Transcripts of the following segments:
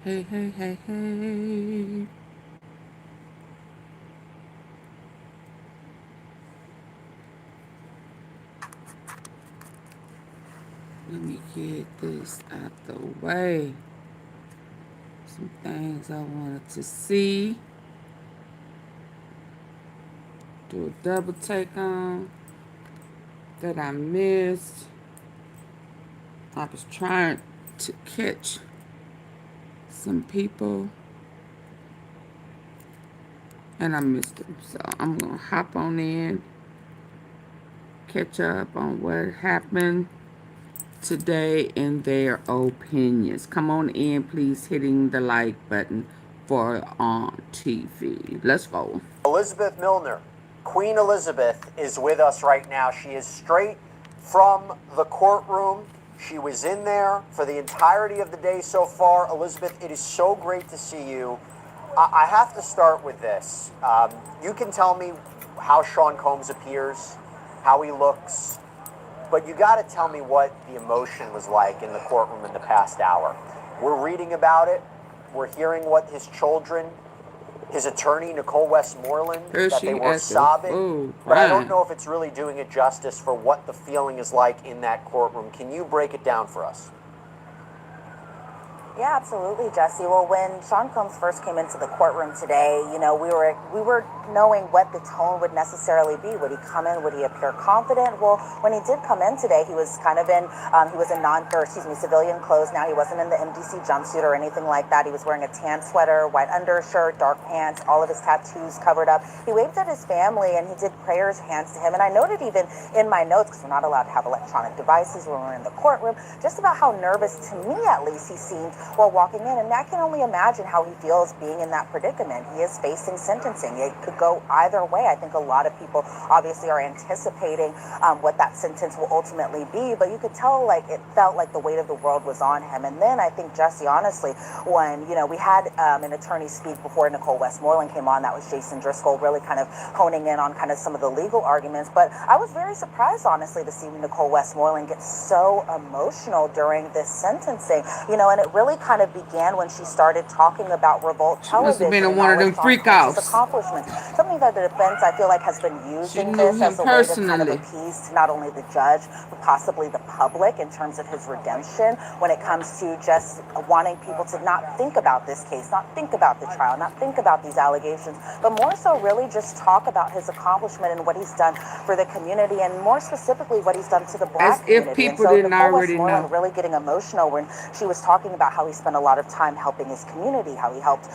Hey, hey, hey, hey. Let me get this out the way. Some things I wanted to see. Do a double take on that I missed. I was trying to catch some people and I missed them. So I'm going to hop on in, catch up on what happened today in their opinions. Come on in, please, hitting the like button for AunTeaFee. Let's go. Elizabeth Milner, Queen Elizabeth, is with us right now. She is straight from the courtroom. She was in there for the entirety of the day so far. Elizabeth, it is so great to see you. I have to start with this. You can tell me how Sean Combs appears, how he looks, but you got to tell me what the emotion was like in the courtroom in the past hour. We're reading about it. We're hearing what his children, his attorney, Nicole Westmoreland, Here that they she were at the sobbing. But I don't know if it's really doing it justice for what the feeling is like in that courtroom. Can you break it down for us? Yeah, absolutely, Jesse. Well, when Sean Combs first came into the courtroom today, we were knowing what the tone would necessarily be. Would he come in? Would he appear confident? Well, when he did come in today, he was kind of in he was in civilian clothes. Now he wasn't in the MDC jumpsuit or anything like that. He was wearing a tan sweater, white undershirt, dark pants, all of his tattoos covered up. He waved at his family and he did prayers hands to him. And I noted even in my notes, because we're not allowed to have electronic devices when we're in the courtroom, just about how nervous, to me at least, he seemed while walking in. And I can only imagine how he feels being in that predicament. He is facing sentencing. It could go either way. I think a lot of people obviously are anticipating what that sentence will ultimately be, but you could tell like it felt like the weight of the world was on him. And then I think, Jesse, honestly, when we had an attorney speak before Nicole Westmoreland came on, that was Jason Driscoll, really kind of honing in on kind of some of the legal arguments. But I was very surprised, honestly, to see Nicole Westmoreland get so emotional during this sentencing, and it really kind of began when she started talking about Revolt She must have been Television in and one all of of them Sean freak Combs' offs. accomplishments. Something that the defense, I feel like, has been She using knew this him as a way to kind of personally. appease to not only the judge, but possibly the public in terms of his redemption when it comes to just wanting people to not think about this case, not think about the trial, not think about these allegations, but more so really just talk about his accomplishment and what he's done for the community, and more specifically what he's done to the As Black if community. And people so didn't Nicole already know. Westmoreland really getting emotional when she was talking about how he spent a lot of time helping his community, how he helped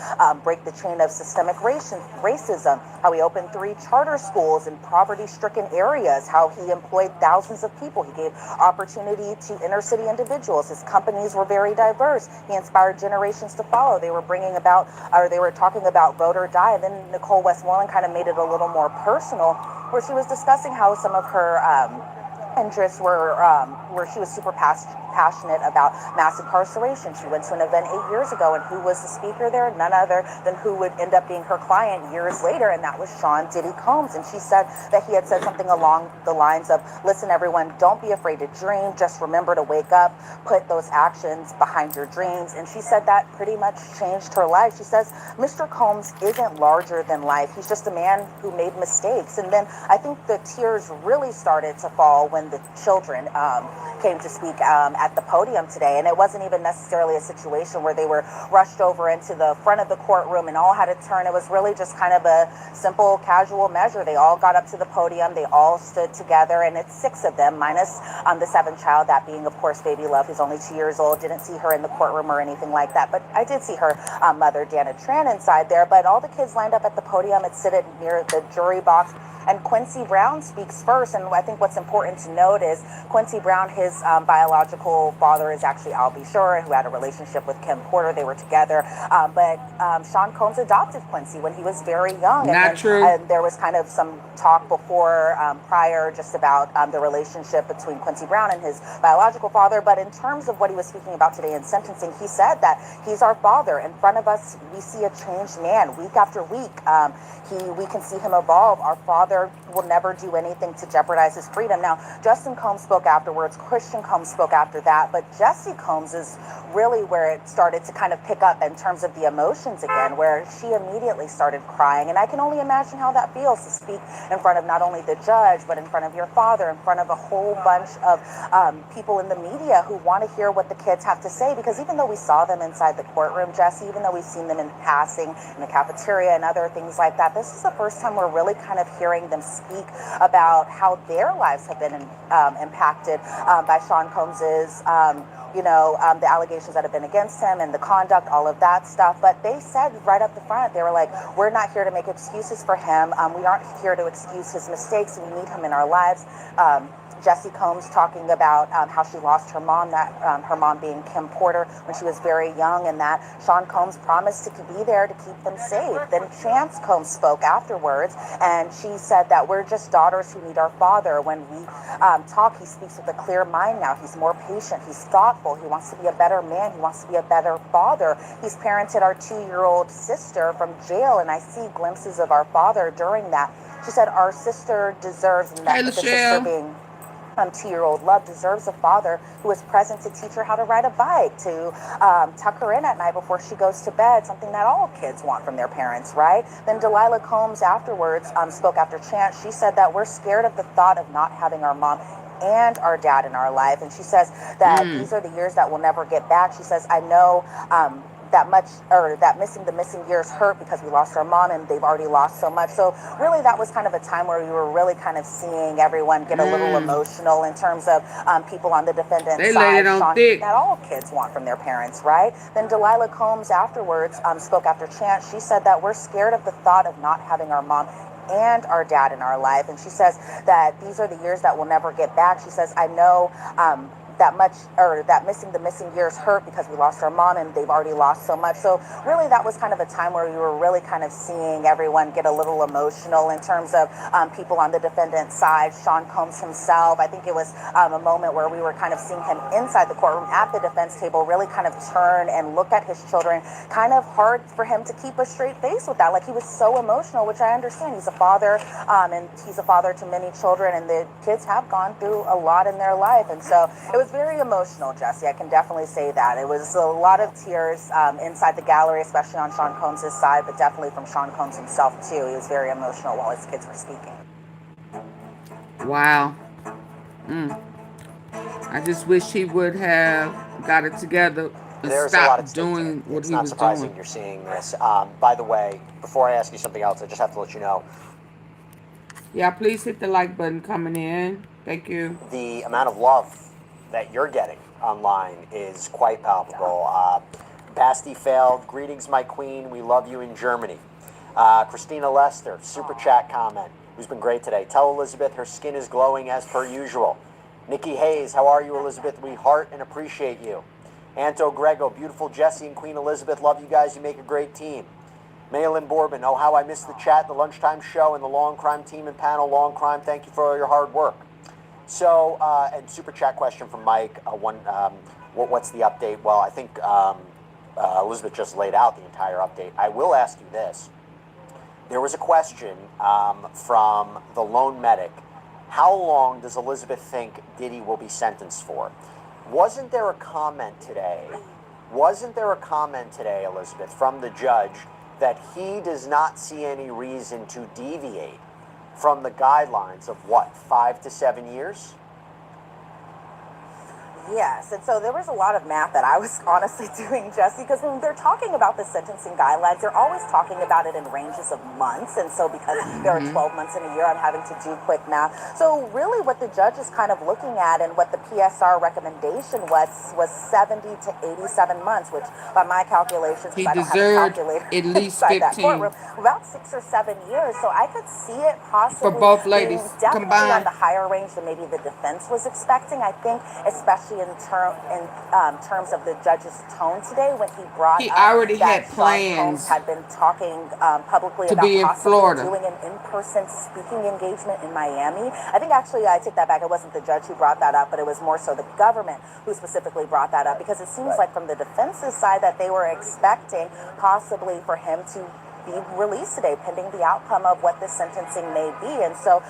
break the chain of systemic racism, how he opened 3 charter schools in poverty-stricken areas, how he employed thousands of people. He gave opportunity to inner-city individuals. His companies were very diverse. He inspired generations to follow. They were talking about vote or die. And then Nicole Westmoreland kind of made it a little more personal, where she was discussing how some of her interests were where she was super passionate about mass incarceration. She went to an event 8 years ago, and who was the speaker there? None other than who would end up being her client years later, and that was Sean Diddy Combs. And she said that he had said something along the lines of, listen, everyone, don't be afraid to dream. Just remember to wake up, put those actions behind your dreams. And she said that pretty much changed her life. She says, Mr. Combs isn't larger than life. He's just a man who made mistakes. And then I think the tears really started to fall when the children came to speak at the podium today. And it wasn't even necessarily a situation where they were rushed over into the front of the courtroom and all had to turn. It was really just kind of a simple, casual measure. They all got up to the podium. They all stood together, and it's 6 of them, minus the 7th child, that being, of course, baby Love, who's only 2 years old. Didn't see her in the courtroom or anything like that, but I did see her mother, Dana Tran, inside there. But all the kids lined up at the podium. It's seated near the jury box. And Quincy Brown speaks first. And I think what's important to note is Quincy Brown, his biological father is actually Al B. Shore, who had a relationship with Kim Porter. They were together. But Sean Combs adopted Quincy when he was very young. Not true. And there was kind of some talk before, prior, just about the relationship between Quincy Brown and his biological father. But in terms of what he was speaking about today in sentencing, he said that he's our father. In front of us, we see a changed man week after week. We can see him evolve. Our father will never do anything to jeopardize his freedom. Now, Justin Combs spoke afterwards. Christian Combs spoke after that. But Jesse Combs is really where it started to kind of pick up in terms of the emotions again, where she immediately started crying. And I can only imagine how that feels to speak in front of not only the judge, but in front of your father, in front of a whole bunch of people in the media who want to hear what the kids have to say. Because even though we saw them inside the courtroom, Jesse, even though we've seen them in passing in the cafeteria and other things like that, this is the first time we're really kind of hearing them speak about how their lives have been impacted by Sean Combs's, the allegations that have been against him and the conduct, all of that stuff. But they said right up the front, they were like, we're not here to make excuses for him. We aren't here to excuse his mistakes. We need him in our lives. Jesse Combs talking about how she lost her mom, that her mom being Kim Porter when she was very young, and that Sean Combs promised to be there to keep them safe. Then Chance Combs spoke afterwards, and she said that we're just daughters who need our father. When we talk, he speaks with a clear mind now. He's more patient. He's thoughtful. He wants to be a better man. He wants to be a better father. He's parented our 2-year-old sister from jail, and I see glimpses of our father during that. She said our sister deserves, and that Hey, the sister being 2-year-old love deserves a father who is present to teach her how to ride a bike, to tuck her in at night before she goes to bed, something that all kids want from their parents, right? Then Delilah Combs afterwards spoke after Chance. She said that we're scared of the thought of not having our mom and our dad in our life. And she says that these are the years that we'll never get back. She says, I know that the missing years hurt because we lost our mom and they've already lost so much. So really that was kind of a time where we were really kind of seeing everyone get a little emotional in terms of people on the defendant's They side, laid it on thick. that all kids want from their parents, right? Then Delilah Combs afterwards spoke after Chance. She said that we're scared of the thought of not having our mom and our dad in our life. And she says that these are the years that we'll never get back. She says, I know the missing years hurt because we lost our mom and they've already lost so much. So really that was kind of a time where we were really kind of seeing everyone get a little emotional in terms of people on the defendant's side. Sean Combs himself, I think it was a moment where we were kind of seeing him inside the courtroom at the defense table really kind of turn and look at his children. Kind of hard for him to keep a straight face with that. Like, he was so emotional, which I understand. He's a father, and he's a father to many children, and the kids have gone through a lot in their life. And so it was very emotional, Jesse. I can definitely say that. It was a lot of tears inside the gallery, especially on Sean Combs' side, but definitely from Sean Combs himself, too. He was very emotional while his kids were speaking. Wow. I just wish he would have got it together and There's a lot at stopped stake doing today. what It's he not was surprising doing. you're seeing this. By the way, before I ask you something else, I just have to let you know Yeah, please hit the like button coming in. Thank you. the amount of love that you're getting online is quite palpable. Basti failed. Greetings, my queen. We love you in Germany. Christina Lester, super chat comment, who's been great today. Tell Elizabeth her skin is glowing as per usual. Nikki Hayes, how are you, Elizabeth? We heart and appreciate you. Anto Grego, beautiful Jesse and Queen Elizabeth, love you guys. You make a great team. Maylin Bourbon, oh, how I missed the chat, the lunchtime show, and the Long Crime team and panel. Long Crime, thank you for all your hard work. So, and super chat question from Mike. What's the update? Well, I think Elizabeth just laid out the entire update. I will ask you this. There was a question from the lone medic. How long does Elizabeth think Diddy will be sentenced for? Wasn't there a comment today, Elizabeth, from the judge that he does not see any reason to deviate from the guidelines of what, 5 to 7 years? Yes, and so there was a lot of math that I was honestly doing, Jesse, because when they're talking about the sentencing guidelines, they're always talking about it in ranges of months, and so because there are 12 months in a year, I'm having to do quick math. So really what the judge is kind of looking at and what the PSR recommendation was 70 to 87 months, which by my calculations, He because I don't have a deserved calculator at least inside that 15 courtroom, about 6 or 7 years. So I could see it for possibly both being ladies definitely on combined. the higher range than maybe the defense was expecting. I think especially in terms of the judge's tone today when he brought He up already that had Sean Combs plans had been talking publicly to about be in possibly Florida. doing an in-person speaking engagement in Miami. I think actually I take that back. It wasn't the judge who brought that up, but it was more so the government who specifically brought that up, because it seems like from the defense's side that they were expecting possibly for him to be released today, pending the outcome of what the sentencing may be. And so,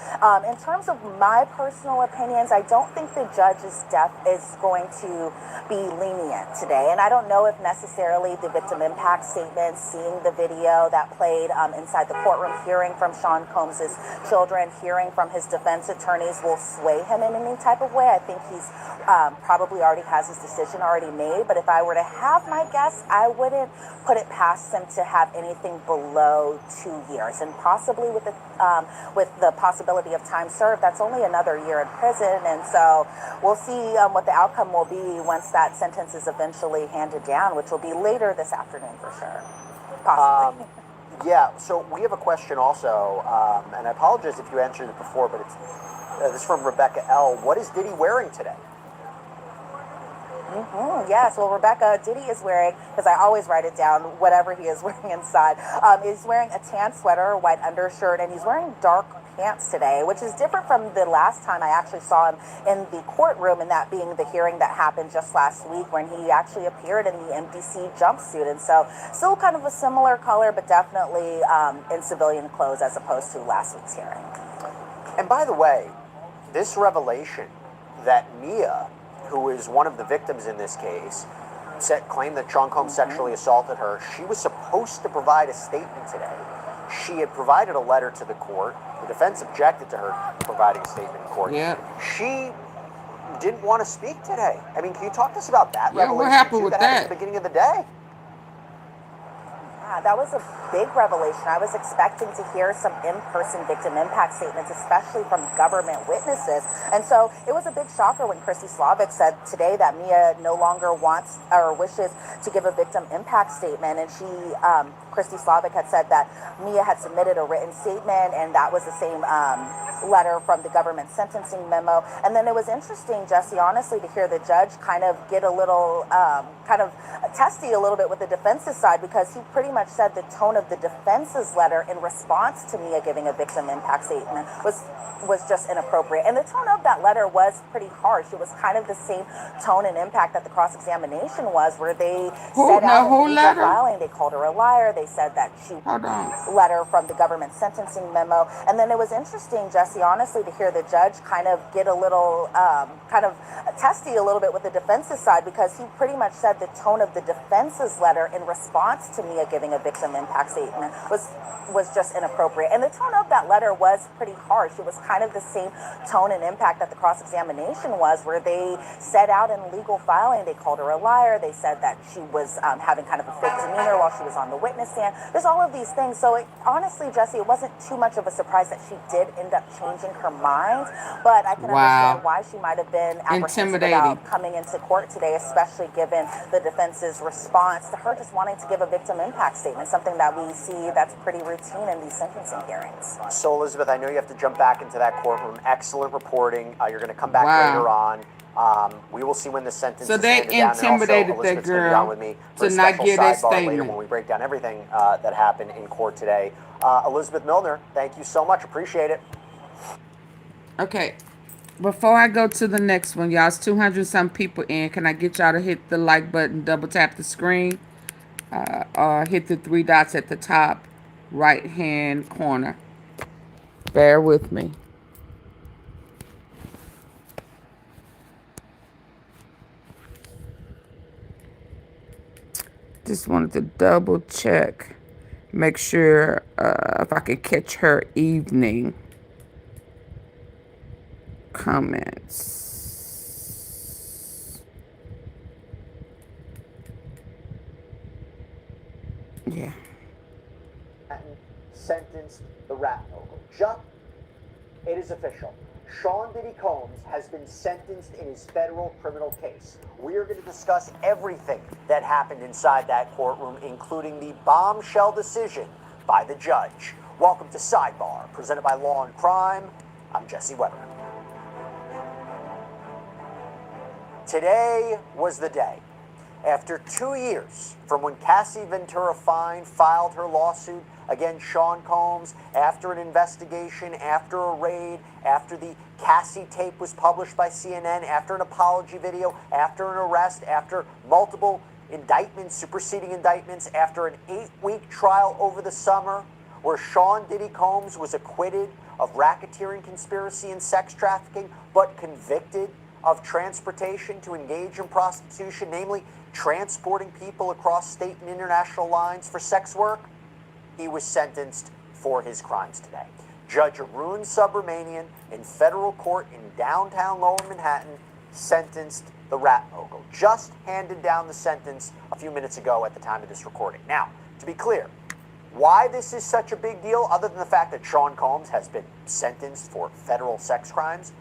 in terms of my personal opinions, I don't think the judge's death is going to be lenient today. And I don't know if necessarily the victim impact statement, seeing the video that played inside the courtroom, hearing from Sean Combs's children, hearing from his defense attorneys will sway him in any type of way. I think he's probably already has his decision already made. But if I were to have my guess, I wouldn't put it past him to have anything below 2 years, and possibly with the possibility of time served, that's only another year in prison. And so we'll see what the outcome will be once that sentence is eventually handed down, which will be later this afternoon for sure, possibly. Yeah, so we have a question also, and I apologize if you answered it before, but it's this is from Rebecca L. What is Diddy wearing today? Yes, well, Rebecca, Diddy is wearing, because I always write it down, whatever he is wearing inside, is wearing a tan sweater, a white undershirt, and he's wearing dark pants today, which is different from the last time I actually saw him in the courtroom, and that being the hearing that happened just last week when he actually appeared in the NBC jumpsuit. And so still kind of a similar color, but definitely in civilian clothes as opposed to last week's hearing. And by the way, this revelation that Mia, who is one of the victims in this case, claimed that Sean Combs sexually assaulted her. She was supposed to provide a statement today. She had provided a letter to the court. The defense objected to her providing a statement in court. Yep. She didn't want to speak today. I mean, can you talk to us about that revelation? What happened with that happened at the beginning of the day? Yeah, that was a big revelation. I was expecting to hear some in-person victim impact statements, especially from government witnesses. And so it was a big shocker when Christy Slavic said today that Mia no longer wants or wishes to give a victim impact statement. And Christy Slavic had said that Mia had submitted a written statement, and that was the same letter from the government sentencing memo. And then it was interesting, Jesse, honestly, to hear the judge kind of get a little kind of testy a little bit with the defense's side, because he pretty much said the tone of the defense's letter in response to Mia giving a victim impact statement was just inappropriate. And the tone of that letter was pretty harsh. It was kind of the same tone and impact that the cross-examination was, where they said out in legal filing, they called her a liar. They said that she letter from the government sentencing memo. And then it was interesting, Jesse, honestly, to hear the judge kind of get a little kind of testy a little bit with the defense's side, because he pretty much said the tone of the defense's letter in response to Mia giving a victim impact statement was just inappropriate. And the tone of that letter was pretty harsh. It was kind of the same tone and impact that the cross-examination was, where they said out in legal filing, they called her a liar. They said that she was having kind of a fake demeanor while she was on the witness stand. There's all of these things. So honestly, Jesse, it wasn't too much of a surprise that she did end up changing her mind, but I can understand why she might have been apprehensive about coming into court today, especially given the defense's response to her just wanting to give a victim impact statement, something that we see that's pretty routine in these sentencing hearings. So, Elizabeth, I know you have to jump back into that courtroom. Excellent reporting. You're going to come back later on. We will see when the sentence is handed down. So they intimidated that girl to not get a statement later when we break down everything that happened in court today. Elizabeth Milner, thank you so much. Appreciate it. Okay. Before I go to the next one, y'all, it's 200-some people in. Can I get y'all to hit the like button, double tap the screen, or hit the 3 dots at the top right-hand corner? Bear with me. Just wanted to double check, make sure if I could catch her evening comments. Yeah. Sentenced the rap mogul. It is official. Sean Diddy Combs has been sentenced in his federal criminal case. We are going to discuss everything that happened inside that courtroom, including the bombshell decision by the judge. Welcome to Sidebar, presented by Law and Crime. I'm Jesse Weber. Today was the day. After 2 years from when Cassie Ventura Fine filed her lawsuit against Sean Combs, after an investigation, after a raid, after the Cassie tape was published by CNN, after an apology video, after an arrest, after multiple indictments, superseding indictments after an 8-week trial over the summer where Sean Diddy Combs was acquitted of racketeering, conspiracy, and sex trafficking, but convicted of transportation to engage in prostitution, namely transporting people across state and international lines for sex work. He was sentenced for his crimes today. Judge Arun Subramanian in federal court in downtown Lower Manhattan sentenced the rap mogul. Just handed down the sentence a few minutes ago at the time of this recording. Now, to be clear, why this is such a big deal, other than the fact that Sean Combs has been sentenced for federal sex crimes,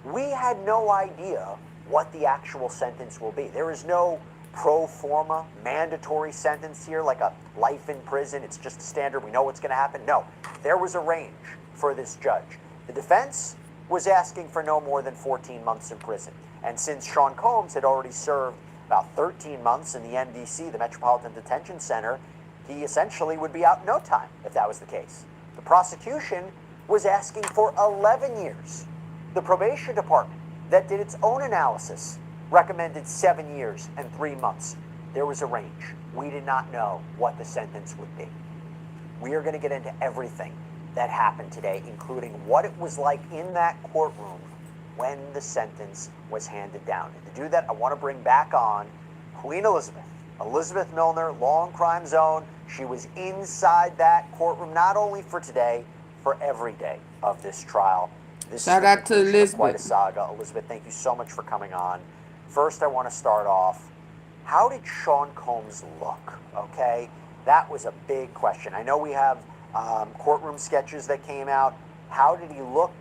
we had no idea what the actual sentence will be. There is no pro forma mandatory sentence here, like a life in prison. It's just a standard. We know what's going to happen. No, there was a range for this judge. The defense was asking for no more than 14 months in prison. And since Sean Combs had already served about 13 months in the MDC, the Metropolitan Detention Center, he essentially would be out in no time if that was the case. The prosecution was asking for 11 years. The probation department that did its own analysis recommended 7 years and 3 months. There was a range. We did not know what the sentence would be. We are going to get into everything that happened today, including what it was like in that courtroom when the sentence was handed down. And to do that, I want to bring back on Queen Elizabeth. Elizabeth Milner, Long Crime Zone. She was inside that courtroom, not only for today, for every day of this trial. This Shout out to Elizabeth. Quite a saga. Elizabeth, thank you so much for coming on. First, I want to start off, how did Sean Combs look? Okay, that was a big question. I know we have courtroom sketches that came out. How did he look?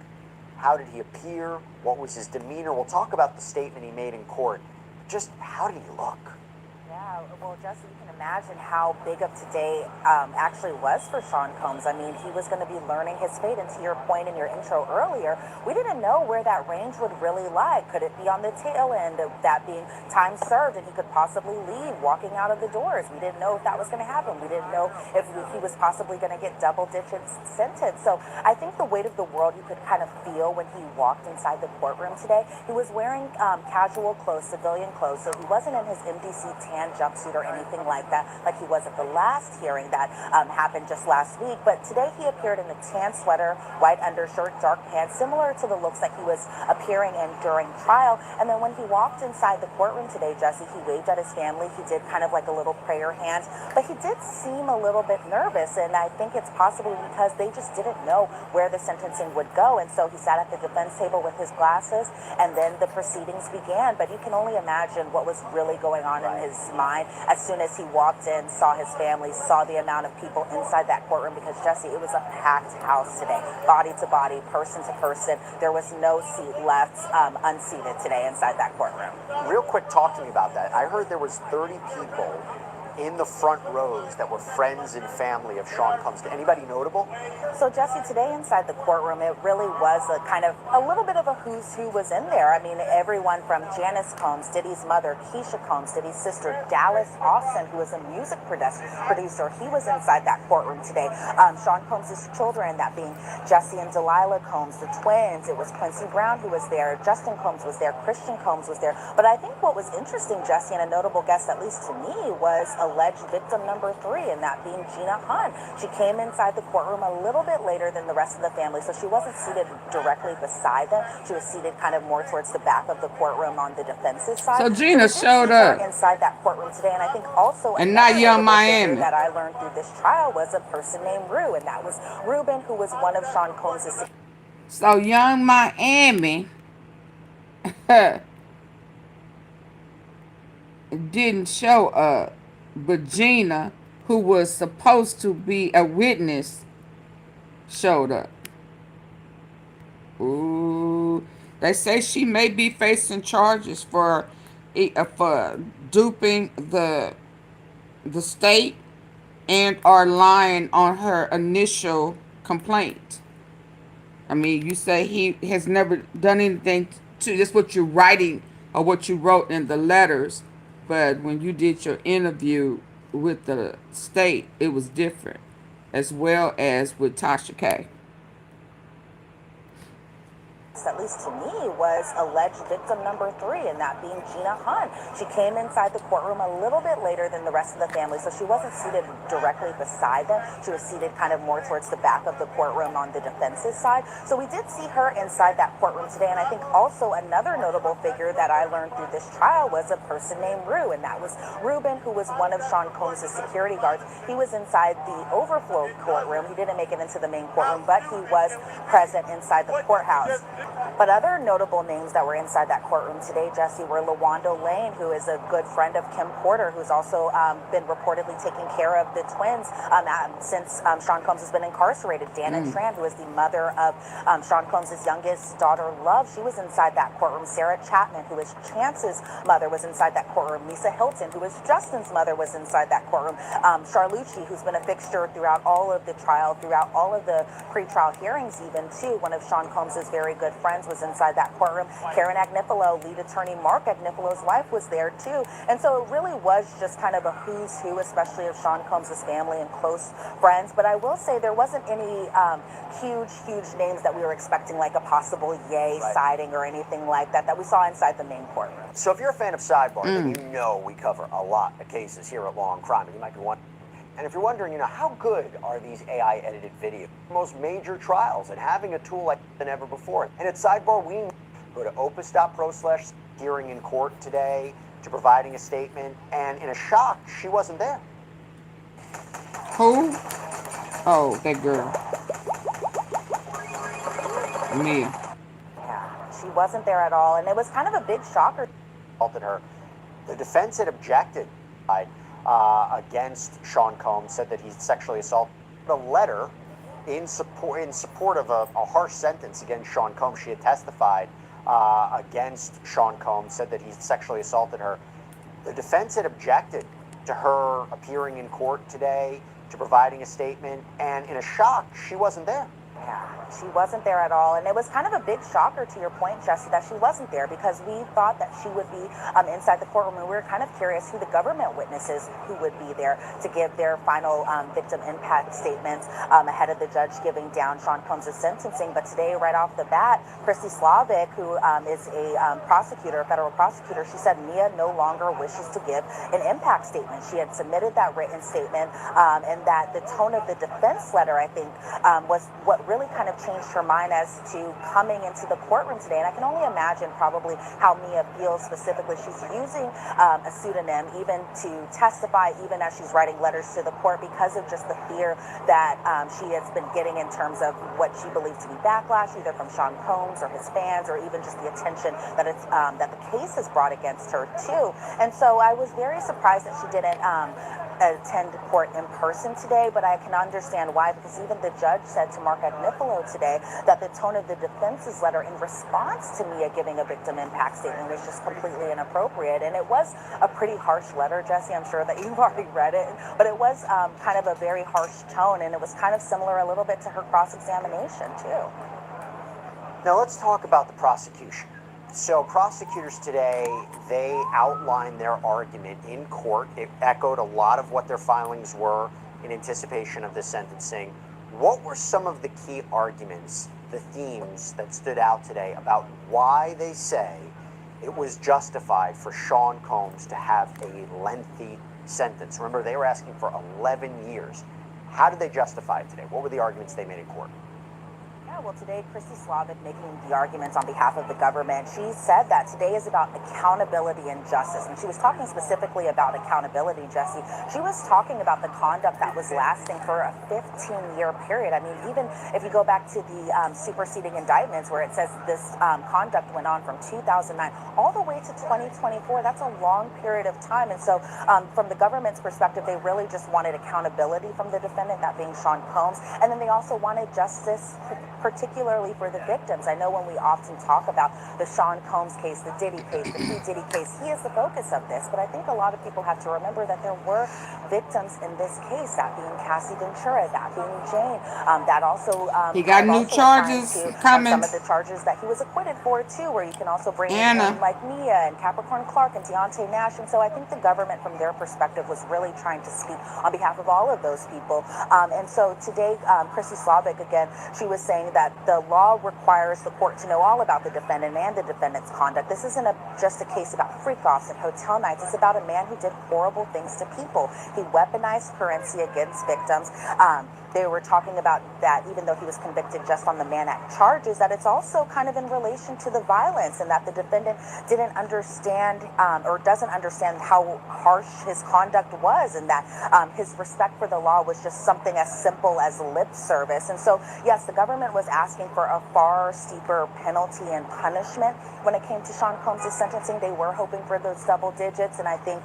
How did he appear? What was his demeanor? We'll talk about the statement he made in court. Just how did he look? Yeah, well, Jesse, you can imagine how big of today actually was for Sean Combs. I mean, he was going to be learning his fate. And to your point in your intro earlier, we didn't know where that range would really lie. Could it be on the tail end of that being time served and he could possibly leave walking out of the doors? We didn't know if that was going to happen. We didn't know if he was possibly going to get double digits sentence. So I think the weight of the world you could kind of feel when he walked inside the courtroom today. He was wearing casual clothes, civilian clothes, so he wasn't in his MDC tan jumpsuit or anything like that, like he was at the last hearing that happened just last week. But today he appeared in a tan sweater, white undershirt, dark pants, similar to the looks that he was appearing in during trial. And then when he walked inside the courtroom today, Jesse, he waved at his family. He did kind of like a little prayer hand, but he did seem a little bit nervous. And I think it's possibly because they just didn't know where the sentencing would go. And so he sat at the defense table with his glasses, and then the proceedings began. But you can only imagine what was really going on in his mind as soon as he walked in, saw his family, saw the amount of people inside that courtroom, because Jesse, it was a packed house today, body to body, person to person. There was no seat left unseated today inside that courtroom. Real quick, talk to me about that. I heard there was 30 people in the front rows that were friends and family of Sean Combs. Anybody notable? So Jesse, today inside the courtroom, it really was a kind of a little bit of a who's who was in there. I mean, everyone from Janice Combs, Diddy's mother, Keisha Combs, Diddy's sister, Dallas Austin, who was a music producer, he was inside that courtroom today. Sean Combs' children, that being Jesse and Delilah Combs, the twins. It was Quincy Brown who was there, Justin Combs was there, Christian Combs was there. But I think what was interesting, Jesse, and a notable guest, at least to me, was alleged victim number 3, and that being Gina Hahn. She came inside the courtroom a little bit later than the rest of the family, so she wasn't seated directly beside them. She was seated kind of more towards the back of the courtroom on the defense's side. So Gina showed up inside that courtroom today, and I think also and not Young Miami that I learned through this trial was a person named Rue, and that was Ruben, who was one of Sean Combs'. So Young Miami didn't show up, but Gina, who was supposed to be a witness, showed up. Ooh, they say she may be facing charges for duping the state and are lying on her initial complaint. I mean, you say he has never done anything to this, what you're writing or what you wrote in the letters. But when you did your interview with the state, it was different, as well as with Tasha K. next, at least to me, was alleged victim number 3, and that being Gina Hunt. She came inside the courtroom a little bit later than the rest of the family, so she wasn't seated directly beside them. She was seated kind of more towards the back of the courtroom on the defense's side. So we did see her inside that courtroom today, and I think also another notable figure that I learned through this trial was a person named Rue, and that was Ruben, who was one of Sean Combs' security guards. He was inside the overflow courtroom. He didn't make it into the main courtroom, but he was present inside the courthouse. But other notable names that were inside that courtroom today, Jesse, were LaWanda Lane, who is a good friend of Kim Porter, who's also been reportedly taking care of the twins since Sean Combs has been incarcerated. Dana Tran, who is the mother of Sean Combs' youngest daughter, Love, she was inside that courtroom. Sarah Chapman, who is Chance's mother, was inside that courtroom. Lisa Hilton, who is Justin's mother, was inside that courtroom. Charlucci, who's been a fixture throughout all of the trial, throughout all of the pre-trial hearings even, too. One of Sean Combs' very good friends was inside that courtroom. Karen Agnifilo, lead attorney Mark Agnifilo's wife, was there, too. And so it really was just kind of a who's who, especially of Sean Combs' family and close friends. But I will say there wasn't any huge names that we were expecting, like a possible sighting or anything like that we saw inside the main courtroom. So if you're a fan of Sidebar, then you know we cover a lot of cases here at Law and Crime, and you might be wondering, and if you're wondering, how good are these AI edited videos? Most major trials, and having a tool like than ever before. And at Sidebar, we go to opus.pro/hearing in court today, to providing a statement, and in a shock, she wasn't there. Who? Oh, that girl. Mia. Yeah, she wasn't there at all, and it was kind of a big shocker. Assaulted her. The defense had objected against Sean Combs, said that he sexually assaulted. A letter in support of a harsh sentence against Sean Combs. She had testified against Sean Combs, said that he sexually assaulted her. The defense had objected to her appearing in court today, to providing a statement, and in a shock, she wasn't there. Yeah, she wasn't there at all, and it was kind of a big shocker, to your point, Jesse, that she wasn't there, because we thought that she would be inside the courtroom, and we were kind of curious who the government witnesses who would be there to give their final victim impact statements ahead of the judge giving down Sean Combs' sentencing. But today, right off the bat, Christy Slavic, who is a prosecutor, a federal prosecutor, she said Mia no longer wishes to give an impact statement. She had submitted that written statement, and that the tone of the defense letter, I think, was what really kind of changed her mind as to coming into the courtroom today. And I can only imagine probably how Mia feels specifically. She's using a pseudonym even to testify, even as she's writing letters to the court, because of just the fear that she has been getting in terms of what she believes to be backlash, either from Sean Combs or his fans, or even just the attention that that the case has brought against her too. And so I was very surprised that she didn't attend court in person today, but I can understand why, because even the judge said to Mark Agnifilo today that the tone of the defense's letter in response to Mia giving a victim impact statement was just completely inappropriate. And it was a pretty harsh letter, Jesse. I'm sure that you've already read it, but it was kind of a very harsh tone, and it was kind of similar a little bit to her cross-examination too. Now let's talk about the prosecution. So prosecutors today, they outlined their argument in court. It echoed a lot of what their filings were in anticipation of the sentencing. What were some of the key arguments, the themes that stood out today about why they say it was justified for Sean Combs to have a lengthy sentence? Remember, they were asking for 11 years. How did they justify it today? What were the arguments they made in court? Yeah, well, today, Christy Slavic making the arguments on behalf of the government, she said that today is about accountability and justice. And she was talking specifically about accountability, Jesse. She was talking about the conduct that was lasting for a 15-year period. I mean, even if you go back to the superseding indictments where it says this conduct went on from 2009 all the way to 2024, that's a long period of time. And so from the government's perspective, they really just wanted accountability from the defendant, that being Sean Combs. And then they also wanted justice, particularly for the victims. I know when we often talk about the Sean Combs case, the Diddy case, the P. Diddy case, he is the focus of this, but I think a lot of people have to remember that there were victims in this case, that being Cassie Ventura, that being Jane, that also he got new charges coming. Some of the charges that he was acquitted for too, where you can also bring Anna, in like Mia and Capricorn Clark and Deontay Nash. And so I think the government, from their perspective, was really trying to speak on behalf of all of those people. And so today, Christy Slavic, again, she was saying saying that the law requires the court to know all about the defendant and the defendant's conduct. This isn't just a case about freak-offs and hotel nights. It's about a man who did horrible things to people. He weaponized currency against victims. They were talking about that even though he was convicted just on the Mann Act charges, that it's also kind of in relation to the violence, and that the defendant didn't understand or doesn't understand how harsh his conduct was, and that his respect for the law was just something as simple as lip service. And so, yes, the government was asking for a far steeper penalty and punishment when it came to Sean Combs' sentencing. They were hoping for those double digits, and I think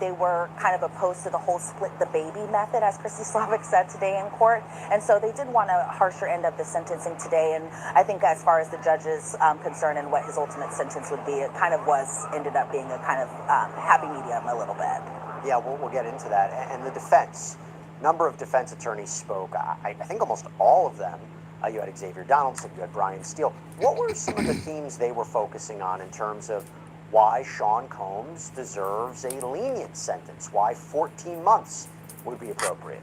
they were kind of opposed to the whole split the baby method, as Christy Slavic said today in court. And so they did want a harsher end of the sentencing today. And I think as far as the judge is concerned and what his ultimate sentence would be, it kind of ended up being a kind of happy medium a little bit. Yeah, we'll get into that. And the defense, number of defense attorneys spoke. I think almost all of them. You had Xavier Donaldson, you had Brian Steele. What were some of the themes they were focusing on in terms of why Sean Combs deserves a lenient sentence, why 14 months would be appropriate?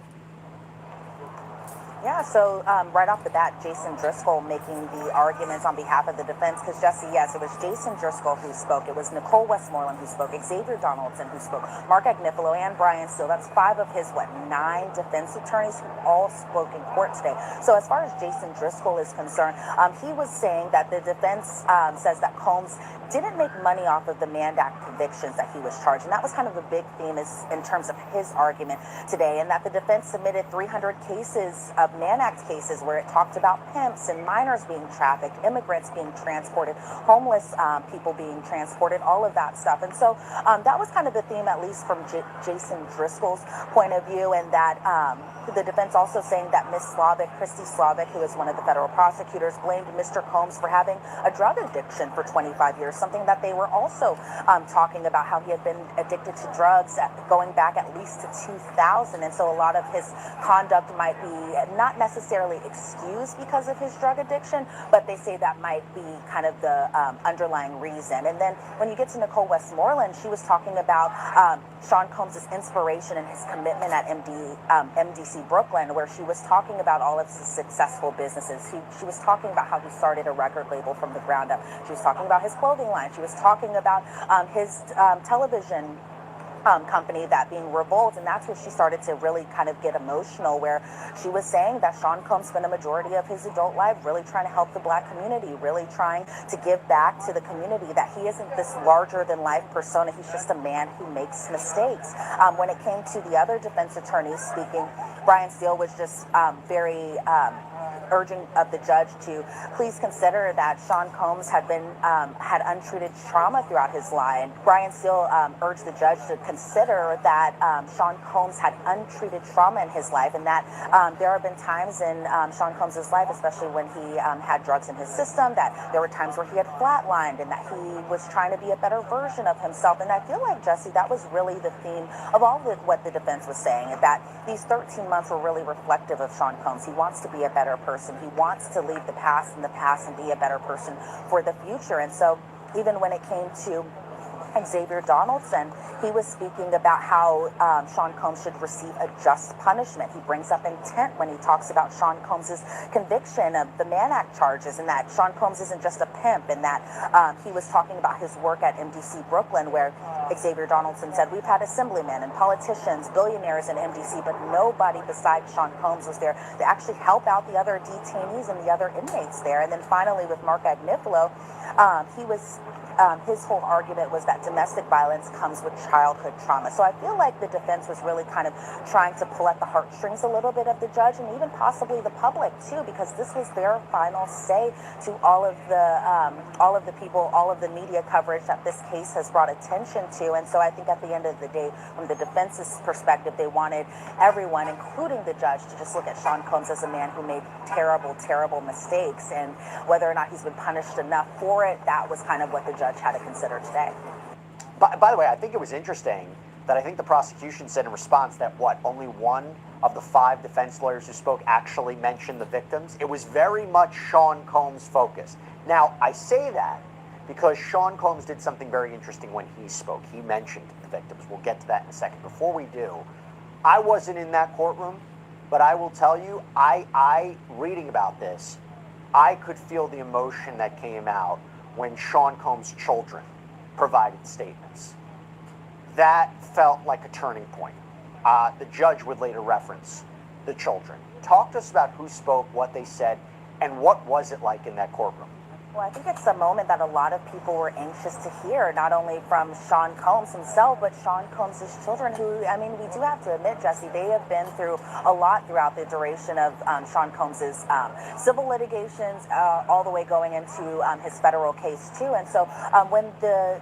Yeah, so right off the bat, Jason Driscoll making the arguments on behalf of the defense, because Jesse, yes, it was Jason Driscoll who spoke, it was Nicole Westmoreland who spoke, Xavier Donaldson who spoke, Mark Agnifilo, and Brian Steele. That's 5 of his, 9 defense attorneys who all spoke in court today. So as far as Jason Driscoll is concerned, he was saying that the defense says that Combs didn't make money off of the Mann Act convictions that he was charged, and that was kind of a big theme in terms of his argument today, and that the defense submitted 300 cases of Mann Act cases where it talked about pimps and minors being trafficked, immigrants being transported, homeless people being transported, all of that stuff. And so that was kind of the theme, at least from Jason Driscoll's point of view, and that the defense also saying that Ms. Slavic, Christy Slavic, who is one of the federal prosecutors, blamed Mr. Combs for having a drug addiction for 25 years, something that they were also talking about, how he had been addicted to drugs going back at least to 2000. And so a lot of his conduct might be not necessarily excused because of his drug addiction, but they say that might be kind of the underlying reason. And then when you get to Nicole Westmoreland, she was talking about Sean Combs' inspiration and his commitment at MDC Brooklyn, where she was talking about all of his successful businesses. She was talking about how he started a record label from the ground up. She was talking about his clothing line. She was talking about his television company, that being Revolt, and that's where she started to really kind of get emotional, where she was saying that Sean Combs spent a majority of his adult life really trying to help the Black community, really trying to give back to the community, that he isn't this larger-than-life persona. He's just a man who makes mistakes. When it came to the other defense attorneys speaking, Brian Steele was just very urging of the judge to please consider that Sean Combs had untreated trauma throughout his life. Brian Steele urged the judge to consider that Sean Combs had untreated trauma in his life, and that there have been times in Sean Combs' life, especially when he had drugs in his system, that there were times where he had flatlined and that he was trying to be a better version of himself. And I feel like, Jesse, that was really the theme of all of what the defense was saying, that these 13 months were really reflective of Sean Combs. He wants to be a better person. He wants to leave the past in the past and be a better person for the future. And so even when it came to Xavier Donaldson, he was speaking about how Sean Combs should receive a just punishment. He brings up intent when he talks about Sean Combs' conviction of the Mann Act charges, and that Sean Combs isn't just a pimp, and that he was talking about his work at MDC Brooklyn, where Xavier Donaldson said, we've had assemblymen and politicians, billionaires in MDC, but nobody besides Sean Combs was there to actually help out the other detainees and the other inmates there. And then finally with Mark Agnifilo, his whole argument was that domestic violence comes with childhood trauma. So I feel like the defense was really kind of trying to pull at the heartstrings a little bit of the judge, and even possibly the public too, because this was their final say to all of the people, all of the media coverage that this case has brought attention to. And so I think at the end of the day, from the defense's perspective, they wanted everyone, including the judge, to just look at Sean Combs as a man who made terrible, terrible mistakes, and whether or not he's been punished enough for it, that was kind of what the judge had to consider today. By the way, I think it was interesting that I think the prosecution said in response that only one of the 5 defense lawyers who spoke actually mentioned the victims. It was very much Sean Combs' focus. Now, I say that because Sean Combs did something very interesting when he spoke. He mentioned the victims. We'll get to that in a second. Before we do, I wasn't in that courtroom, but I will tell you, I reading about this, I could feel the emotion that came out when Sean Combs' children provided statements. That felt like a turning point. The judge would later reference the children. Talk to us about who spoke, what they said, and what was it like in that courtroom? Well, I think it's a moment that a lot of people were anxious to hear, not only from Sean Combs himself, but Sean Combs' children, who, I mean, we do have to admit, Jesse, they have been through a lot throughout the duration of Sean Combs' civil litigations, all the way going into his federal case, too. And so when the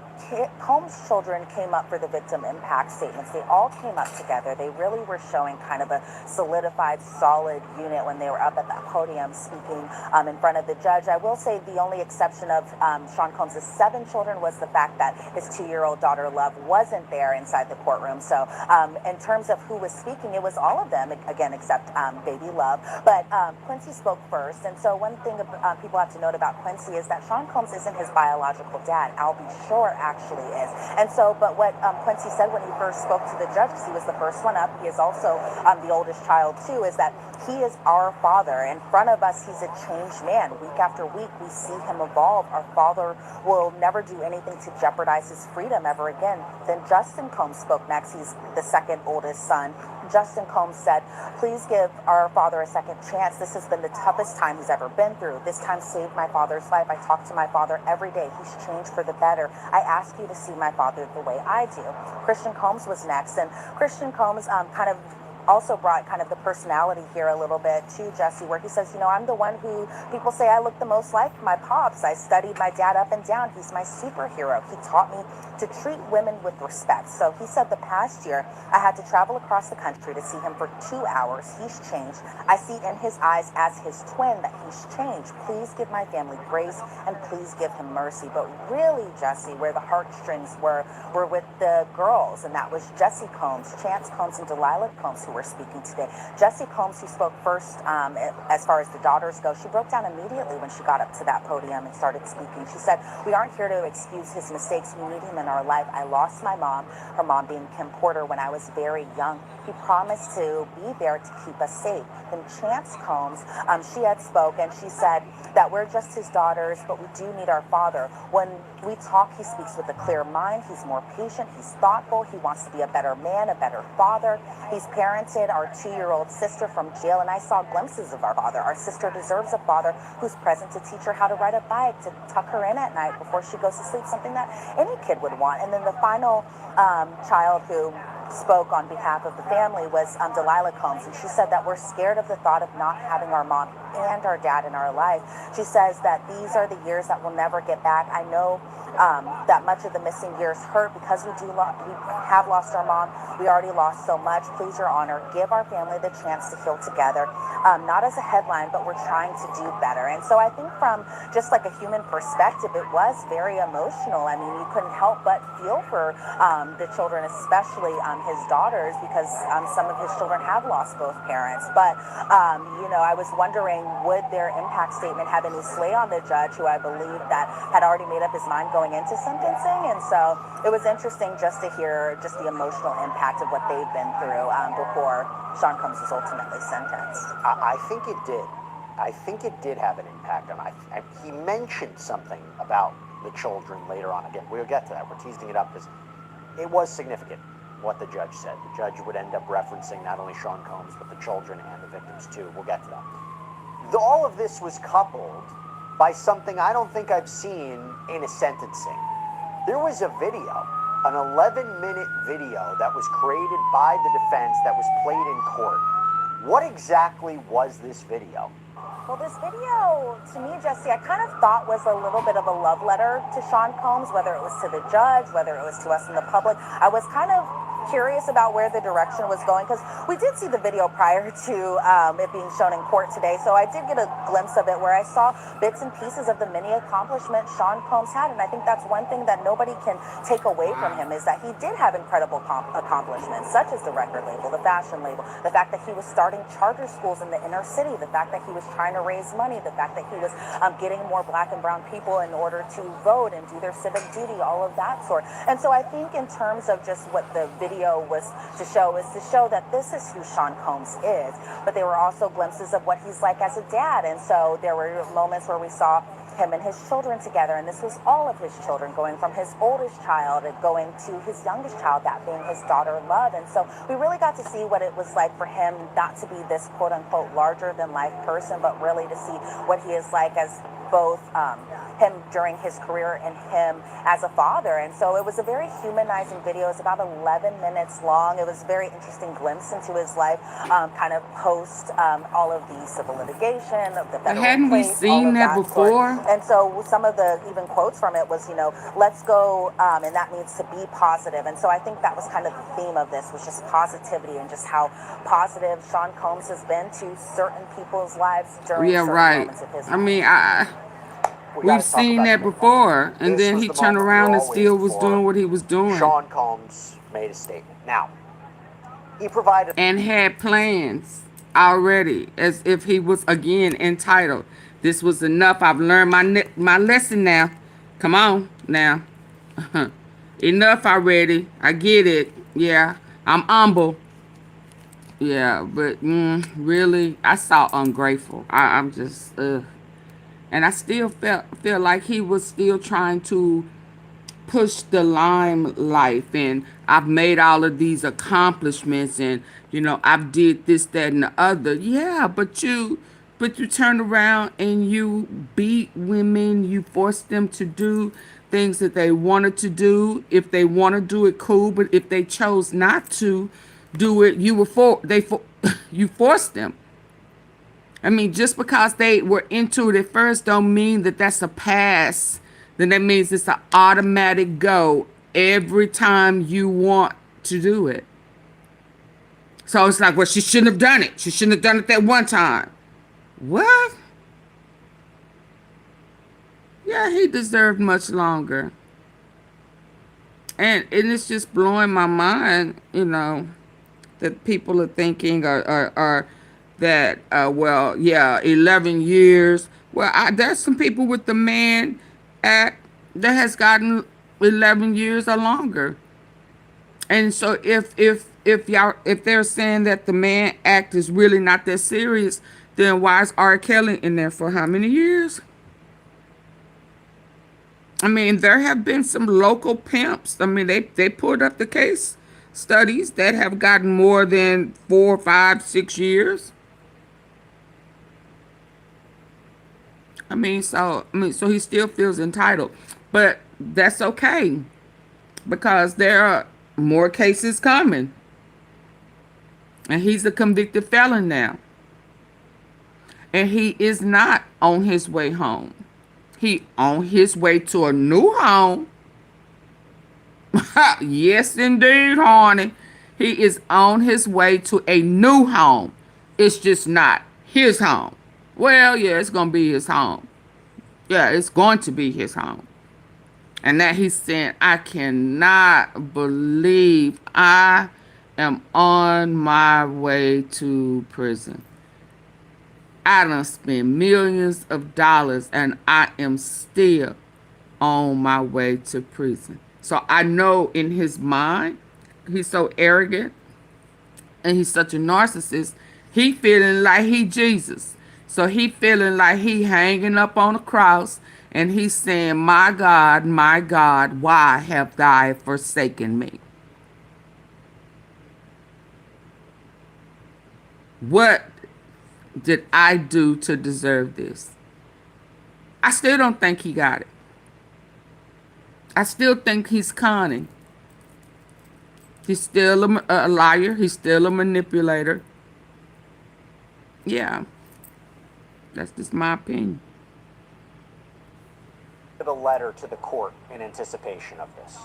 Combs children came up for the victim impact statements, they all came up together. They really were showing kind of a solidified, solid unit when they were up at that podium speaking in front of the judge. I will say the only exception of Sean Combs' 7 children was the fact that his 2-year-old daughter, Love, wasn't there inside the courtroom. So in terms of who was speaking, it was all of them, again, except baby Love. But Quincy spoke first. And so one thing people have to note about Quincy is that Sean Combs isn't his biological dad. Al B. Shore actually is. And so, but what Quincy said when he first spoke to the judge, because he was the first one up, he is also the oldest child too, is that he is our father. In front of us, he's a changed man. Week after week, we see him evolve. Our father will never do anything to jeopardize his freedom ever again. Then Justin Combs spoke next. He's the second oldest son. Justin Combs said, please give our father a second chance. This has been the toughest time he's ever been through. This time saved my father's life. I talk to my father every day. He's changed for the better. I ask you to see my father the way I do. Christian Combs was next, and Christian Combs kind of also brought kind of the personality here a little bit to Jesse, where he says, you know, I'm the one who people say I look the most like my pops. I studied my dad up and down. He's my superhero. He taught me to treat women with respect. So he said the past year I had to travel across the country to see him for 2 hours. He's changed. I see in his eyes as his twin that he's changed. Please give my family grace and please give him mercy. But really, Jesse, where the heartstrings were with the girls, and that was Jesse Combs, Chance Combs, and Delilah Combs, who were speaking today. Jesse Combs, who spoke first as far as the daughters go, she broke down immediately when she got up to that podium and started speaking. She said, we aren't here to excuse his mistakes. We need him in our life. I lost my mom, her mom being Kim Porter, when I was very young. He promised to be there to keep us safe. Then Chance Combs, she had spoke, and she said that we're just his daughters, but we do need our father. When we talk, he speaks with a clear mind. He's more patient. He's thoughtful. He wants to be a better man, a better father. He's parented our 2-year-old sister from jail, and I saw glimpses of our father. Our sister deserves a father who's present to teach her how to ride a bike, to tuck her in at night before she goes to sleep, something that any kid would want. And then the final child who spoke on behalf of the family was Delilah Combs, and she said that we're scared of the thought of not having our mom and our dad in our life. She says that these are the years that we'll never get back. I know that much of the missing years hurt because we have lost our mom. We already lost so much. Please, Your Honor, give our family the chance to heal together. Not as a headline, but we're trying to do better. And so I think from just like a human perspective, it was very emotional. I mean, you couldn't help but feel for the children, especially his daughters, because some of his children have lost both parents. But, you know, I was wondering, would their impact statement have any sway on the judge, who I believe that had already made up his mind going into sentencing? And so it was interesting just to hear just the emotional impact of what they've been through before Sean Combs was ultimately sentenced. I think it did. I think it did have an impact on him. He mentioned something about the children later on. Again, we'll get to that. We're teasing it up because it was significant what the judge said. The judge would end up referencing not only Sean Combs, but the children and the victims too. We'll get to that. All of this was coupled by something I don't think I've seen in a sentencing. There was a video, an 11-minute video that was created by the defense that was played in court. What exactly was this video? Well, this video, to me, Jesse, I kind of thought was a little bit of a love letter to Sean Combs, whether it was to the judge, whether it was to us in the public. I was kind of curious about where the direction was going, because we did see the video prior to it being shown in court today, so I did get a glimpse of it where I saw bits and pieces of the many accomplishments Sean Combs had, and I think that's one thing that nobody can take away from him, is that he did have incredible accomplishments, such as the record label, the fashion label, the fact that he was starting charter schools in the inner city, the fact that he was trying to raise money, the fact that he was getting more black and brown people in order to vote and do their civic duty, all of that sort. And so I think in terms of just what the video video was to show that this is who Sean Combs is, but they were also glimpses of what he's like as a dad. And so there were moments where we saw him and his children together, and this was all of his children, going from his oldest child and going to his youngest child, that being his daughter Love. And so we really got to see what it was like for him not to be this quote unquote larger than life person, but really to see what he is like as both him during his career and him as a father. And so it was a very humanizing video. It's about 11 minutes long. It was a very interesting glimpse into his life, kind of post all of the civil litigation of the federal Hadn't we case, seen all of that before? And so some of the even quotes from it was, let's go, and that means to be positive. And so I think that was kind of the theme of this, was just positivity and just how positive Sean Combs has been to certain people's lives during certain moments of his life. I mean, we've seen that before, and then he turned around and still was doing what he was doing. Sean Combs made a statement. Now, he provided and had plans already, as if he was again entitled. This was enough. I've learned my lesson now. Come on now. Enough already. I get it. Yeah, I'm humble. Yeah, but really, I saw ungrateful. I'm just and I still feel like he was still trying to push the limelight, and I've made all of these accomplishments, and I've did this, that, and the other. Yeah, but you turn around and you beat women. You force them to do things that they wanted to do. If they want to do it, cool. But if they chose not to do it, you forced them. I mean, just because they were into it at first don't mean that that's a pass. Then that means it's an automatic go every time you want to do it. So it's like, well, she shouldn't have done it. She shouldn't have done it that one time. What? Yeah, he deserved much longer. And it's just blowing my mind, that people are thinking are that, well, yeah, 11 years. Well, there's some people with the Mann Act that has gotten 11 years or longer. And so if they're saying that the Mann Act is really not that serious, then why is R. Kelly in there for how many years? I mean, there have been some local pimps. I mean, they pulled up the case studies that have gotten more than 4, 5, 6 years. So he still feels entitled, but that's okay, because there are more cases coming, and he's a convicted felon now, and he is not on his way home. He on his way to a new home. Yes, indeed, honey. He is on his way to a new home. It's just not his home. Well, yeah, it's going to be his home. Yeah, it's going to be his home. And that he's saying, I cannot believe I am on my way to prison. I done spent millions of dollars and I am still on my way to prison. So I know in his mind, he's so arrogant and he's such a narcissist. He feeling like he Jesus. So he feeling like he hanging up on a cross, and he's saying, my God, why have thou forsaken me? What did I do to deserve this? I still don't think he got it. I still think he's conning. He's still a liar. He's still a manipulator. Yeah. That's just my opinion. The letter to the court in anticipation of this.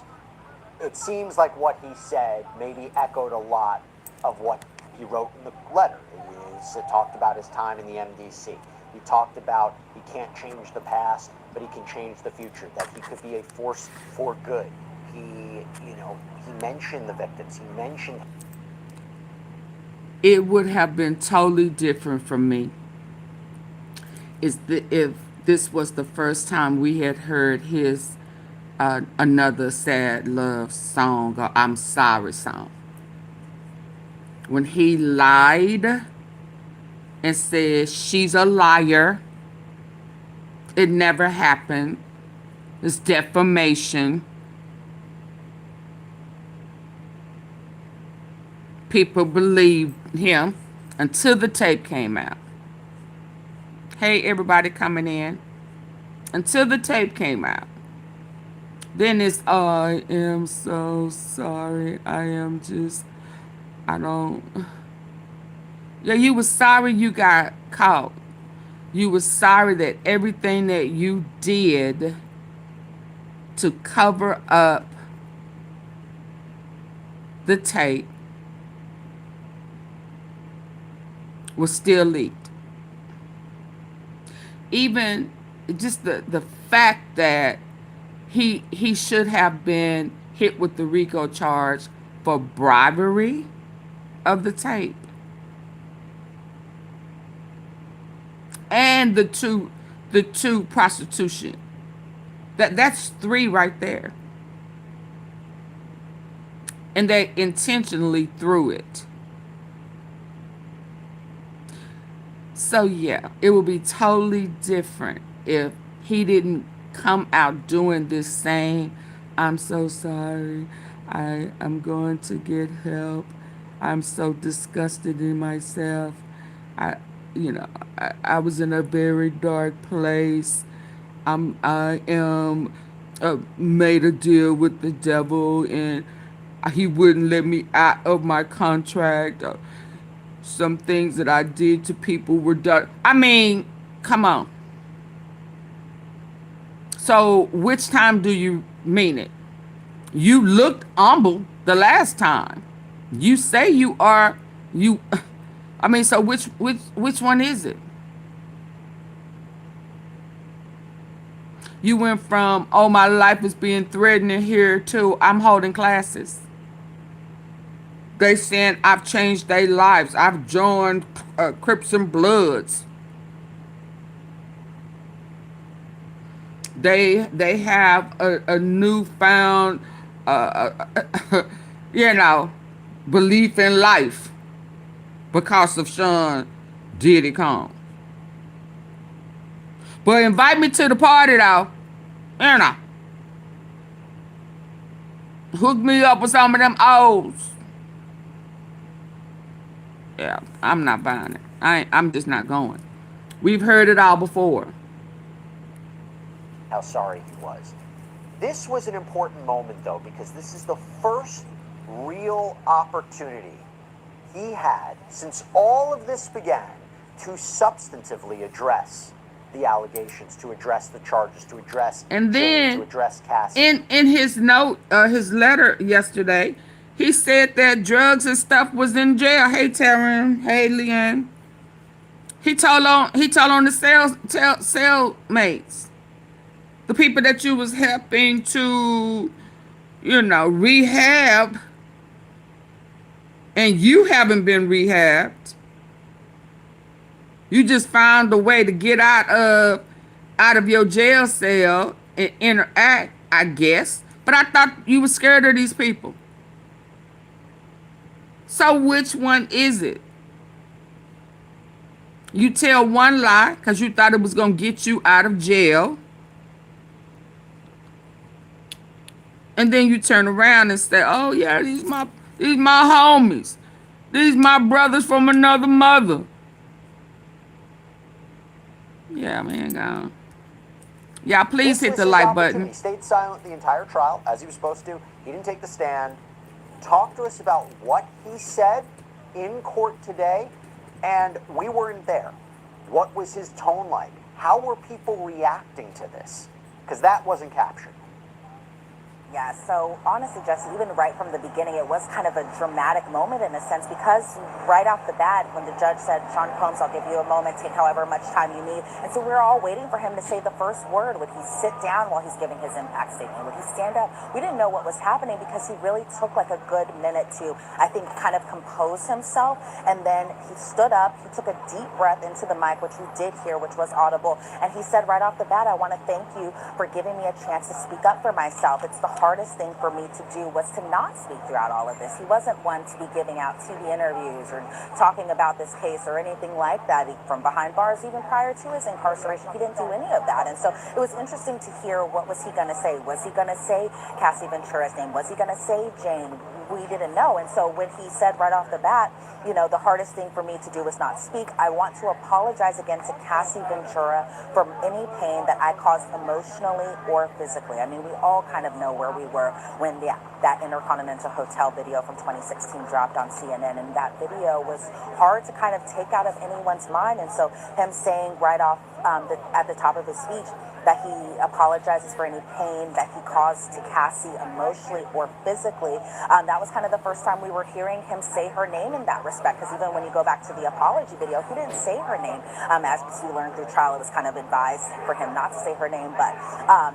It seems like what he said maybe echoed a lot of what he wrote in the letter. He talked about his time in the MDC. He talked about he can't change the past, but he can change the future, that he could be a force for good. He mentioned the victims. He mentioned... It would have been totally different from me if this was the first time we had heard his another sad love song or I'm sorry song. when he lied and said she's a liar. It never happened. It's defamation. People believed him until the tape came out. Hey, everybody coming in. Until the tape came out. Then it's, I am so sorry. I don't. Yeah, you were sorry you got caught. You were sorry that everything that you did to cover up the tape was still leaked. Even just the fact that he should have been hit with the RICO charge for bribery of the tape. And the two prostitution. That's 3 right there. And they intentionally threw it. So yeah, it would be totally different if he didn't come out doing this saying, I'm so sorry, I'm going to get help, I'm so disgusted in myself, I was in a very dark place, I am made a deal with the devil and he wouldn't let me out of my contract. Some things that I did to people were done. I mean, come on. So which time do you mean it? You looked humble the last time. You say you are, I mean, so which one is it? You went from, oh, my life is being threatened here to I'm holding classes. They saying I've changed their lives. I've joined Crips and Bloods. They have a newfound, belief in life because of Sean Diddy Kong. But invite me to the party though. Hook me up with some of them O's. Yeah, I'm not buying it. I'm just not going. We've heard it all before. How sorry he was. This was an important moment, though, because this is the first real opportunity he had since all of this began to substantively address the allegations, to address the charges, to address and then to address Cassie. In his note, his letter yesterday, he said that drugs and stuff was in jail. Hey, Taryn. Hey, Leanne. He told on the cellmates, the people that you was helping to, rehab, and you haven't been rehabbed. You just found a way to get out of your jail cell and interact, I guess. But I thought you were scared of these people. So which one is it? You tell one lie because you thought it was going to get you out of jail. And then you turn around and say, oh yeah, these my homies. These my brothers from another mother. Yeah, man, go. Y'all, please hit the like button. He stayed silent the entire trial, as he was supposed to. He didn't take the stand. Talk to us about what he said in court today, and we weren't there. What was his tone like? How were people reacting to this? Because that wasn't captured. Yeah, so honestly, Jesse, even right from the beginning, it was kind of a dramatic moment in a sense, because right off the bat, when the judge said, Sean Combs, I'll give you a moment, take however much time you need. And so we were all waiting for him to say the first word. Would he sit down while he's giving his impact statement? Would he stand up? We didn't know what was happening because he really took like a good minute to, I think, kind of compose himself. And then he stood up, he took a deep breath into the mic, which we did hear, which was audible. And he said right off the bat, I want to thank you for giving me a chance to speak up for myself. It's the hardest thing for me to do was to not speak throughout all of this. He wasn't one to be giving out TV interviews or talking about this case or anything like that from behind bars. Even prior to his incarceration, he didn't do any of that. And so it was interesting to hear, what was he going to say? Was he going to say Cassie Ventura's name? Was he going to say Jane? We didn't know. And so when he said right off the bat, you know, the hardest thing for me to do was not speak, I want to apologize again to Cassie Ventura for any pain that I caused emotionally or physically. I mean, we all kind of know where we were when that Intercontinental Hotel video from 2016 dropped on CNN, and that video was hard to kind of take out of anyone's mind. And so him saying right off at the top of his speech that he apologizes for any pain that he caused to Cassie emotionally or physically, that was kind of the first time we were hearing him say her name in that respect, because even when you go back to the apology video, he didn't say her name. As we learned through trial, it was kind of advised for him not to say her name. But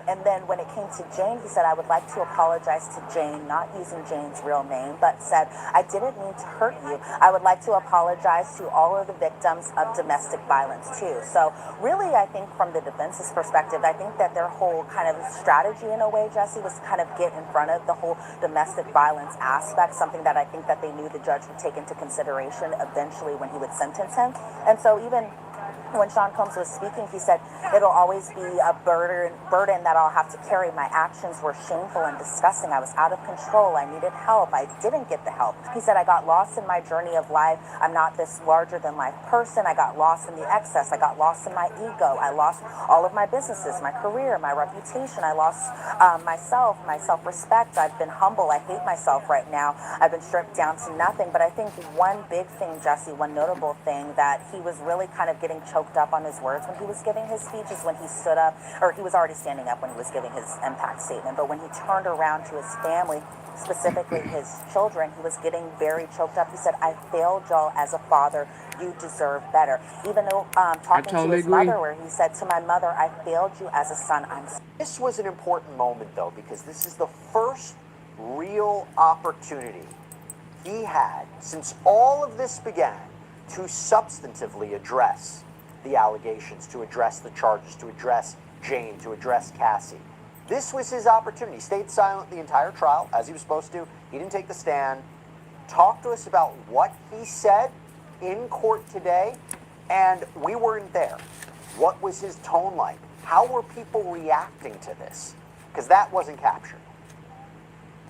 and then when it came to Jane, he said, I would like to apologize to Jane, not using Jane's real name, but said, I didn't mean to hurt you. I would like to apologize to all of the victims of domestic violence too. So really, I think from the defense's perspective, I think that their whole kind of strategy in a way, Jesse, was to kind of get in front of the whole domestic violence aspect, something that I think that they knew the judge would take into consideration eventually when he would sentence him. And so even when Sean Combs was speaking, he said, it'll always be a burden that I'll have to carry. My actions were shameful and disgusting. I was out of control. I needed help. I didn't get the help. He said, I got lost in my journey of life. I'm not this larger than life person. I got lost in the excess. I got lost in my ego. I lost all of my businesses, my career, my reputation. I lost myself, my self-respect. I've been humble. I hate myself right now. I've been stripped down to nothing. But I think one big thing, Jesse, one notable thing that he was really kind of getting choked up on his words when he was giving his speech is when he stood up, or he was already standing up when he was giving his impact statement, but when he turned around to his family, specifically his children, he was getting very choked up. He said, I failed y'all as a father. You deserve better. Even though talking to his mother, where he said to my mother, I failed you as a son. This was an important moment, though, because this is the first real opportunity he had since all of this began to substantively address the allegations, to address the charges, to address Jane, to address Cassie. This was his opportunity. He stayed silent the entire trial, as he was supposed to. He didn't take the stand. Talk to us about what he said in court today, and we weren't there. What was his tone like? How were people reacting to this? Because that wasn't captured.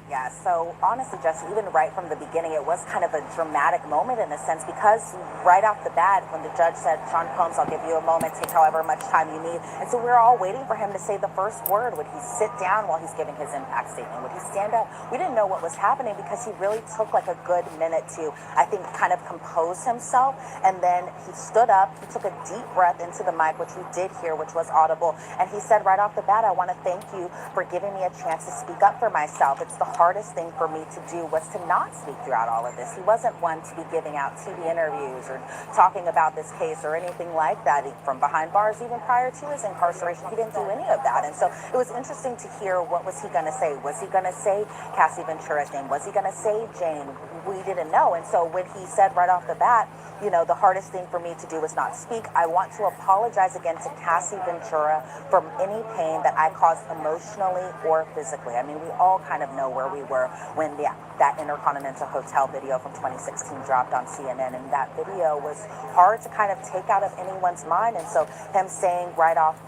Yeah, so honestly, Jesse, even right from the beginning, it was kind of a dramatic moment in a sense, because right off the bat, when the judge said, Sean Combs, I'll give you a moment, take however much time you need. And so we were all waiting for him to say the first word. Would he sit down while he's giving his impact statement? Would he stand up? We didn't know what was happening, because he really took like a good minute to, I think, kind of compose himself. And then he stood up, he took a deep breath into the mic, which we did hear, which was audible. And he said right off the bat, I want to thank you for giving me a chance to speak up for myself. It's the hardest thing for me to do was to not speak throughout all of this. He wasn't one to be giving out TV interviews or talking about this case or anything like that from behind bars. Even prior to his incarceration, he didn't do any of that. And so it was interesting to hear, what was he going to say? Was he going to say Cassie Ventura's name? Was he going to say Jane? We didn't know. And so when he said right off the bat, you know, the hardest thing for me to do was not speak, I want to apologize again to Cassie Ventura for any pain that I caused emotionally or physically. I mean, we all kind of know where we were when that Intercontinental Hotel video from 2016 dropped on CNN, and that video was hard to kind of take out of anyone's mind. And so him saying right off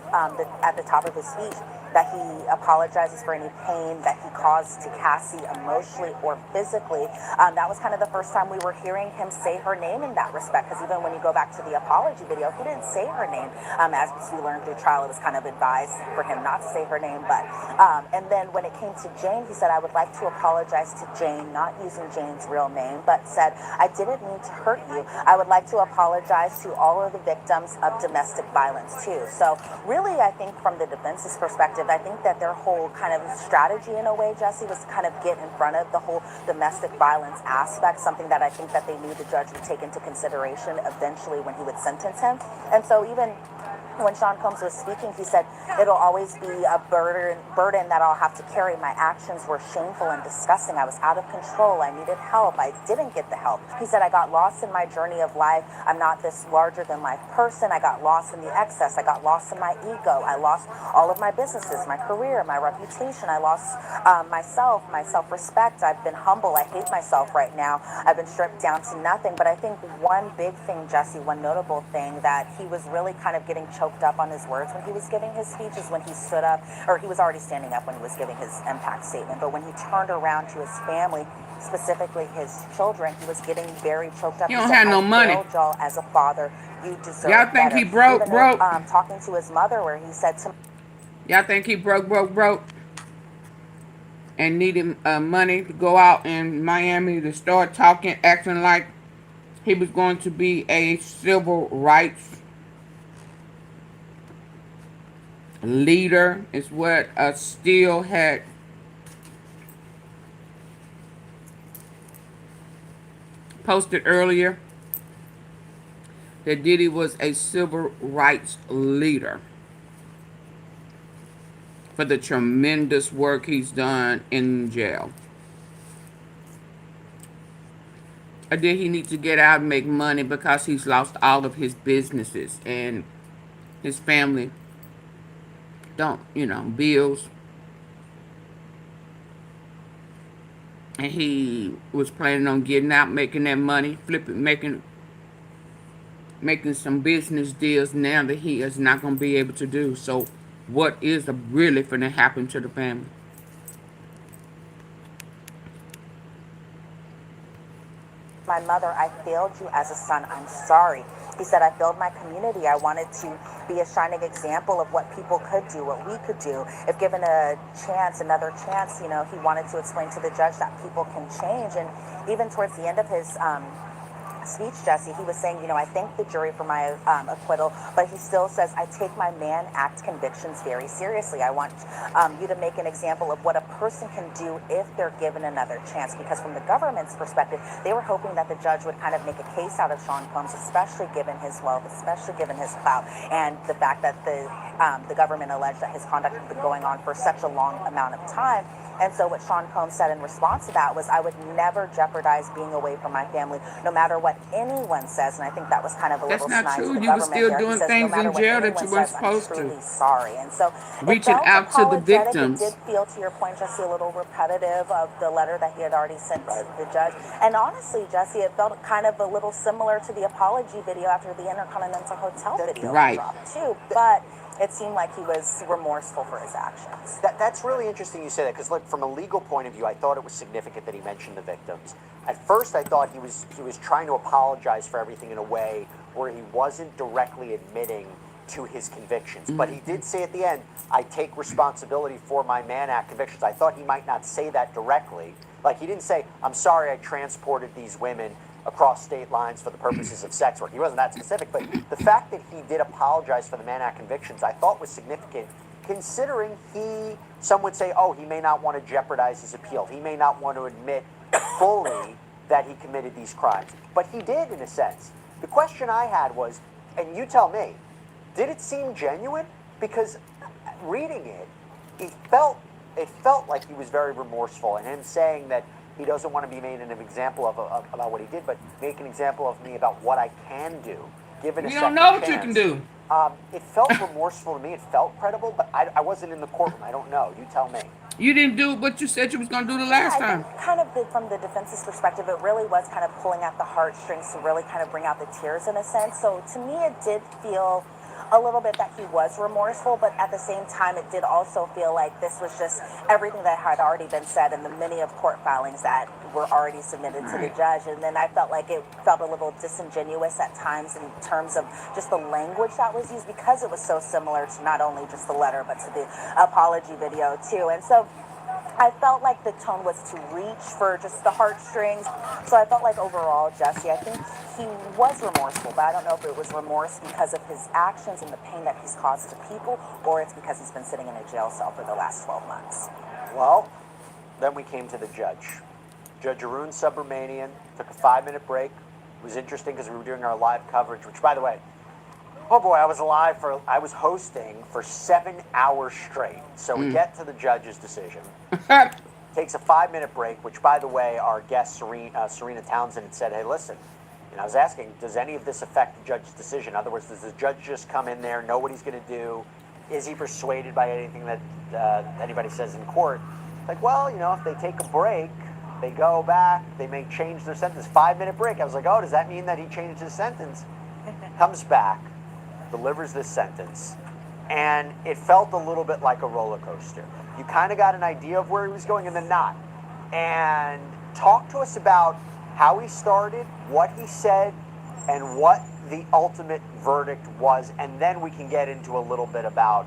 at the top of his speech that he apologizes for any pain that he caused to Cassie emotionally or physically, that was kind of the first time we were hearing him say her name in that respect, because even when you go back to the apology video, he didn't say her name. As we learned through trial, it was kind of advised for him not to say her name. But and then when it came to Jane, he said, I would like to apologize to Jane, not using Jane's real name, but said, I didn't mean to hurt you. I would like to apologize to all of the victims of domestic violence too. So really, I think from the defense's perspective, I think that their whole kind of strategy in a way, Jesse, was to kind of get in front of the whole domestic violence aspect, something that I think that they knew the judge would take into consideration eventually when he would sentence him. And so even When Sean Combs was speaking, he said, it'll always be a burden that I'll have to carry. My actions were shameful and disgusting. I was out of control. I needed help. I didn't get the help. He said, I got lost in my journey of life. I'm not this larger than life person. I got lost in the excess. I got lost in my ego. I lost all of my businesses, my career, my reputation. I lost myself, my self-respect. I've been humble. I hate myself right now. I've been stripped down to nothing. But I think one big thing, Jesse, one notable thing that he was really kind of getting choked up on his words when he was giving his speech is when he stood up, or he was already standing up when he was giving his impact statement, but when he turned around to his family, specifically his children, he was getting very choked up. He don't have no money. I failed y'all as a father. You deserve Y'all think better. he broke? Talking to his mother, where he said to, y'all think he broke, and needed money to go out in Miami to start talking, acting like he was going to be a civil rights leader, is what Steele had posted earlier, that Diddy was a civil rights leader for the tremendous work he's done in jail. Or did he need to get out and make money because he's lost all of his businesses and his family don't, bills. And he was planning on getting out, making that money, flipping, making some business deals now that he is not going to be able to do. So what is really going to happen to the family? my mother, I failed you as a son. I'm sorry. He said, I failed my community. I wanted to be a shining example of what people could do, what we could do. If given a chance, another chance, he wanted to explain to the judge that people can change. And even towards the end of his speech, Jesse, he was saying, I thank the jury for my acquittal, but he still says, I take my Mann Act convictions very seriously. I want you to make an example of what a person can do if they're given another chance, because from the government's perspective, they were hoping that the judge would kind of make a case out of Sean Combs, especially given his wealth, especially given his clout, and the fact that the government alleged that his conduct had been going on for such a long amount of time. And so what Sean Combs said in response to that was, I would never jeopardize being away from my family, no matter what anyone says. And I think that was kind of a little snide to the government. That's not true. You were still doing things in jail that you weren't supposed to. I'm truly sorry. And so reaching out to the victims. It did feel, to your point, Jesse, a little repetitive of the letter that he had already sent to the judge. And honestly, Jesse, it felt kind of a little similar to the apology video after the Intercontinental Hotel video dropped too. But it seemed like he was remorseful for his actions. That's really interesting you say that, because look, from a legal point of view, I thought it was significant that he mentioned the victims. At first, I thought he was trying to apologize for everything in a way where he wasn't directly admitting to his convictions. But he did say at the end, I take responsibility for my Mann Act convictions. I thought he might not say that directly. Like, he didn't say, I'm sorry I transported these women across state lines for the purposes of sex work. He wasn't that specific, but the fact that he did apologize for the Mann Act convictions, I thought was significant, considering some would say, oh, he may not want to jeopardize his appeal. He may not want to admit fully that he committed these crimes. But he did, in a sense. The question I had was, and you tell me, did it seem genuine? Because reading it, it felt like he was very remorseful, and him saying that he doesn't want to be made an example of about what he did, but make an example of me about what I can do, given a second chance. You don't know what you can do. It felt remorseful to me. It felt credible, but I wasn't in the courtroom. I don't know. You tell me. You didn't do what you said you was going to do the last time. I think kind of from the defense's perspective, it really was kind of pulling at the heartstrings to really kind of bring out the tears in a sense. So to me, it did feel a little bit that he was remorseful, but at the same time, it did also feel like this was just everything that had already been said in the many of court filings that were already submitted to the judge. And then I felt like it felt a little disingenuous at times in terms of just the language that was used, because it was so similar to not only just the letter, but to the apology video too. And so I felt like the tone was to reach for just the heartstrings. So I felt like overall, Jesse, I think he was remorseful, but I don't know if it was remorse because of his actions and the pain that he's caused to people, or it's because he's been sitting in a jail cell for the last 12 months. Well, then we came to the judge. Judge Arun Subramanian took a 5-minute break. It was interesting because we were doing our live coverage, which, by the way, Oh boy, I was hosting for 7 hours straight. So we get to the judge's decision. Takes a 5-minute break, which, by the way, our guest Serena Townsend had said, hey, listen, I was asking, does any of this affect the judge's decision? In other words, does the judge just come in there, know what he's going to do? Is he persuaded by anything that anybody says in court? Like, well, if they take a break, they go back, they may change their sentence. 5-minute break. I was like, oh, does that mean that he changed his sentence? Comes back, delivers this sentence, and it felt a little bit like a roller coaster. You kind of got an idea of where he was going and then not. And talk to us about how he started, what he said, and what the ultimate verdict was, and then we can get into a little bit about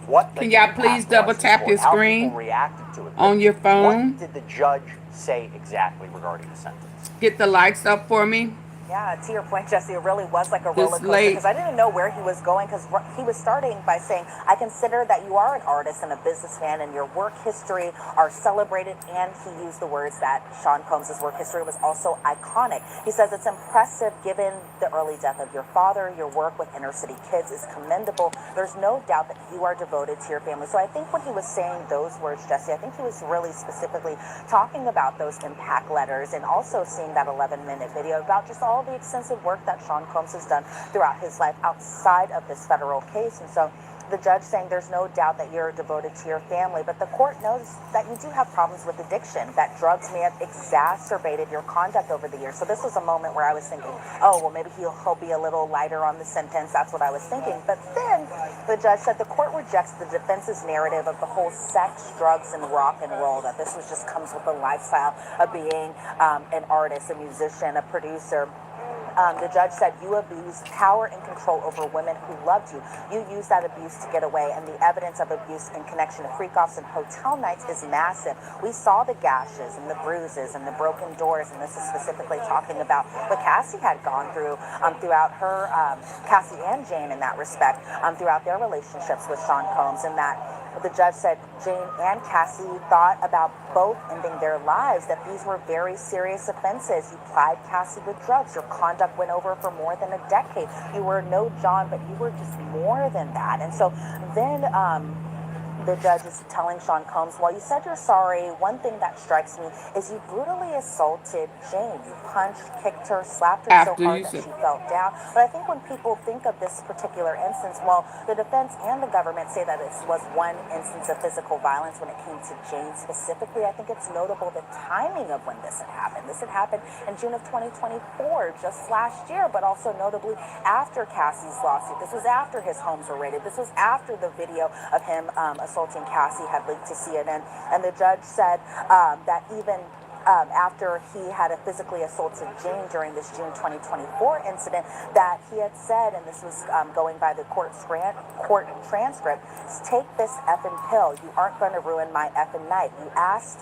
what the Can y'all please double tap your how screen people reacted to it. on your What phone? did the judge say exactly regarding the sentence? Get the lights up for me. Yeah, to your point, Jesse, it really was like a This roller coaster late. because I didn't know where he was going because he was starting by saying, I consider that you are an artist and a businessman and your work history are celebrated, and he used the words that Sean Combs' work history was also iconic. He says it's impressive given the early death of your father, your work with inner city kids is commendable. There's no doubt that you are devoted to your family. So I think when he was saying those words, Jesse, I think he was really specifically talking about those impact letters and also seeing that 11-minute video about just all the extensive work that Sean Combs has done throughout his life outside of this federal case. And so the judge saying there's no doubt that you're devoted to your family, but the court knows that you do have problems with addiction, that drugs may have exacerbated your conduct over the years. So this was a moment where I was thinking, oh, well, maybe he'll be a little lighter on the sentence. That's what I was thinking. But then the judge said the court rejects the defense's narrative of the whole sex, drugs, and rock and roll, that this was just comes with the lifestyle of being an artist, a musician, a producer. The judge said you abused power and control over women who loved you. You used that abuse to get away, and the evidence of abuse in connection to freak-offs and hotel nights is massive. We saw the gashes and the bruises and the broken doors, and this is specifically talking about what Cassie had gone through throughout her, Cassie and Jane in that respect, throughout their relationships with Sean Combs, and that the judge said Jane and Cassie thought about both ending their lives, that these were very serious offenses. You plied Cassie with drugs. Your conduct went over for more than a decade. You were no John, but you were just more than that. And so then the judge is telling Sean Combs, well, you said you're sorry. One thing that strikes me is you brutally assaulted Jane. You punched, kicked her, slapped her so hard that she fell down. But I think when people think of this particular instance, well, the defense and the government say that this was one instance of physical violence when it came to Jane specifically. I think it's notable the timing of when this had happened. This had happened in June of 2024, just last year, but also notably after Cassie's lawsuit. This was after his homes were raided. This was after the video of him assaulting Cassie had leaked to CNN, and the judge said that even after he had physically assaulted Jane during this June 2024 incident, that he had said, and this was going by the court transcript, take this effing pill. You aren't going to ruin my effing night. You asked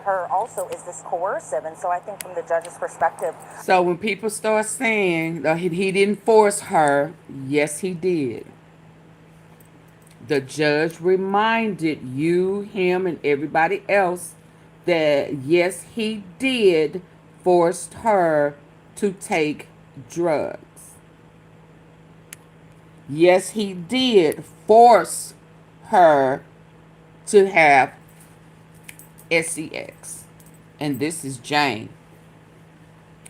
her also, is this coercive? And so I think from the judge's perspective. So when people start saying that he didn't force her, yes, he did. The judge reminded you, him, and everybody else that yes, he did force her to take drugs. Yes, he did force her to have sex. And this is Jane.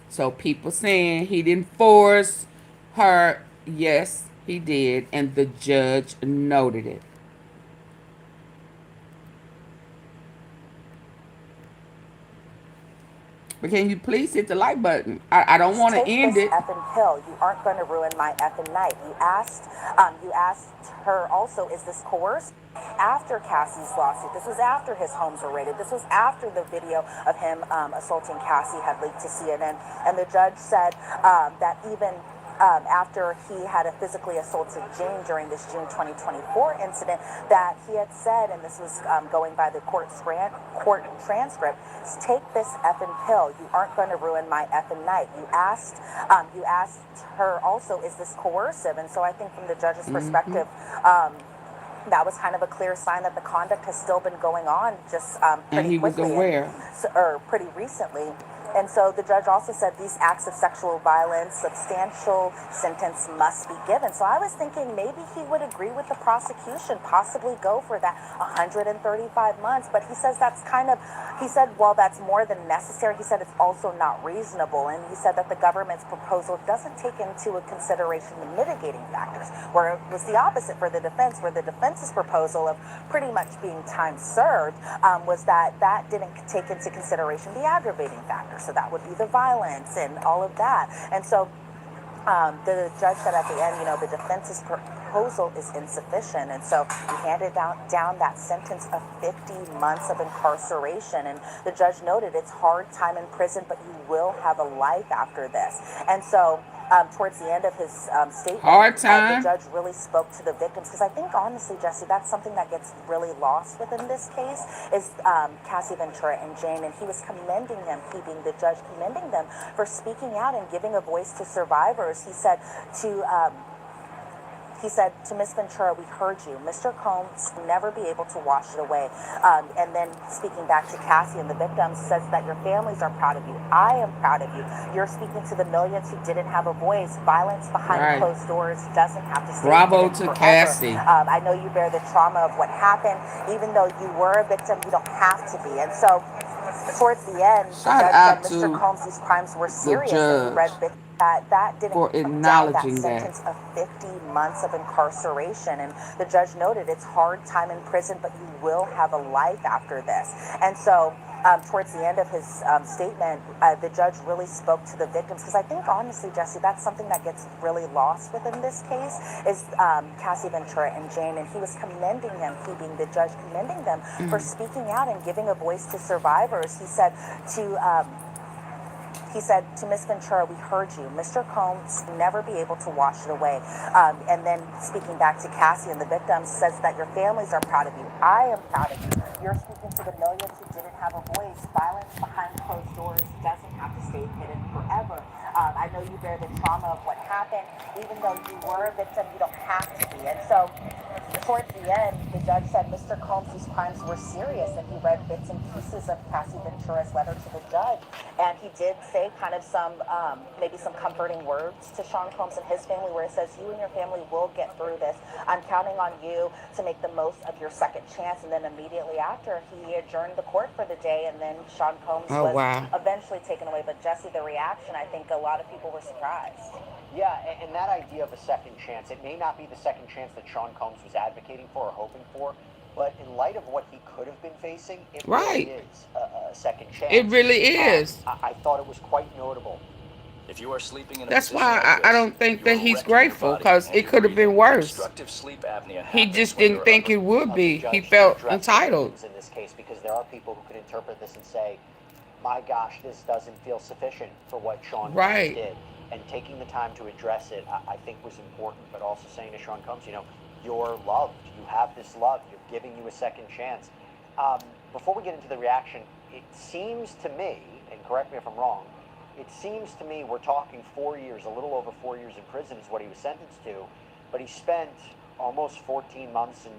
So people saying he didn't force her, yes, he did, and the judge noted it. But can you please hit the like button? I don't want to end it. Take this effing pill. You aren't going to ruin my effing night. You asked her also, is this coerced? After Cassie's lawsuit, this was after his homes were raided. This was after the video of him assaulting Cassie had leaked to CNN, and the judge said that even after he had physically assaulted Jane during this June 2024 incident, that he had said, and this was going by the court transcript, take this effing pill. You aren't going to ruin my effing night. You asked her also, is this coercive? And so I think from the judge's perspective, that was kind of a clear sign that the conduct has still been going on just pretty quickly. And he was aware. Or pretty recently. And so the judge also said these acts of sexual violence, substantial sentence must be given. So I was thinking maybe he would agree with the prosecution, possibly go for that 135 months. But he says that's kind of, he said, well, that's more than necessary. He said it's also not reasonable. And he said that the government's proposal doesn't take into consideration the mitigating factors, where it was the opposite for the defense, where the defense's proposal of pretty much being time served was that didn't take into consideration the aggravating factors. So that would be the violence and all of that. And so the judge said at the end, the defense's proposal is insufficient. And so he handed down that sentence of 50 months of incarceration. And the judge noted it's hard time in prison, but you will have a life after this. And so towards the end of his statement, the judge really spoke to the victims, because I think, honestly, Jesse, that's something that gets really lost within this case, is Cassie Ventura and Jane, and he was commending them, he being the judge, commending them for speaking out and giving a voice to survivors. He said to Miss Ventura, we heard you. Mr. Combs will never be able to wash it away. And then speaking back to Cassie and the victims, says that your families are proud of you. I am proud of you. You're speaking to the millions who didn't have a voice. Violence behind closed doors doesn't have to stay Bravo to forever. Cassie. I know you bear the trauma of what happened. Even though you were a victim, you don't have to be. And so towards the end, the judge said Mr. Combs' crimes were serious, and he read that didn't for acknowledging that sentence of 50 months of incarceration. And the judge noted it's hard time in prison, but you will have a life after this. And so towards the end of his statement, the judge really spoke to the victims, because I think, honestly, Jesse, that's something that gets really lost within this case, is Cassie Ventura and Jane, and he was commending them, he being the judge, commending them for speaking out and giving a voice to survivors. He said to Miss Ventura, we heard you. Mr. Combs will never be able to wash it away. And then speaking back to Cassie and the victims, says that your families are proud of you. I am proud of you. You're speaking to the millions who didn't have a voice. Violence behind closed doors doesn't have to stay hidden forever. I know you bear the trauma of what happened. Even though you were a victim, you don't have to be. And so towards the end, the judge said Mr. Combs' crimes were serious, and he read bits and pieces of Cassie Ventura's letter to the judge. And he did say kind of maybe some comforting words to Sean Combs and his family, where it says, you and your family will get through this. I'm counting on you to make the most of your second chance. And then immediately after, he adjourned the court for the day, and then Sean Combs was eventually taken away. But Jesse, the reaction, I think a lot of people were surprised. Yeah, and that idea of a second chance, it may not be the second chance that Sean Combs was advocating for or hoping for, but in light of what he could have been facing, it really is a second chance. It really is. I thought it was quite notable. If you are sleeping in a That's position why like this, I don't think that he's wrecking your grateful, body because and it your could have been breathing. worse. Obstructive sleep apnea He happens just when didn't you're think under- it would be. Judge He felt addressed entitled. things in this case, because there are people who could interpret this and say, my gosh, this doesn't feel sufficient for what Sean Combs did. And taking the time to address it, I think, was important, but also saying to Sean Combs, you're loved. You have this love. You're giving you a second chance. Before we get into the reaction, it seems to me, and correct me if I'm wrong, it seems to me we're talking 4 years, a little over 4 years in prison is what he was sentenced to, but he spent almost 14 months in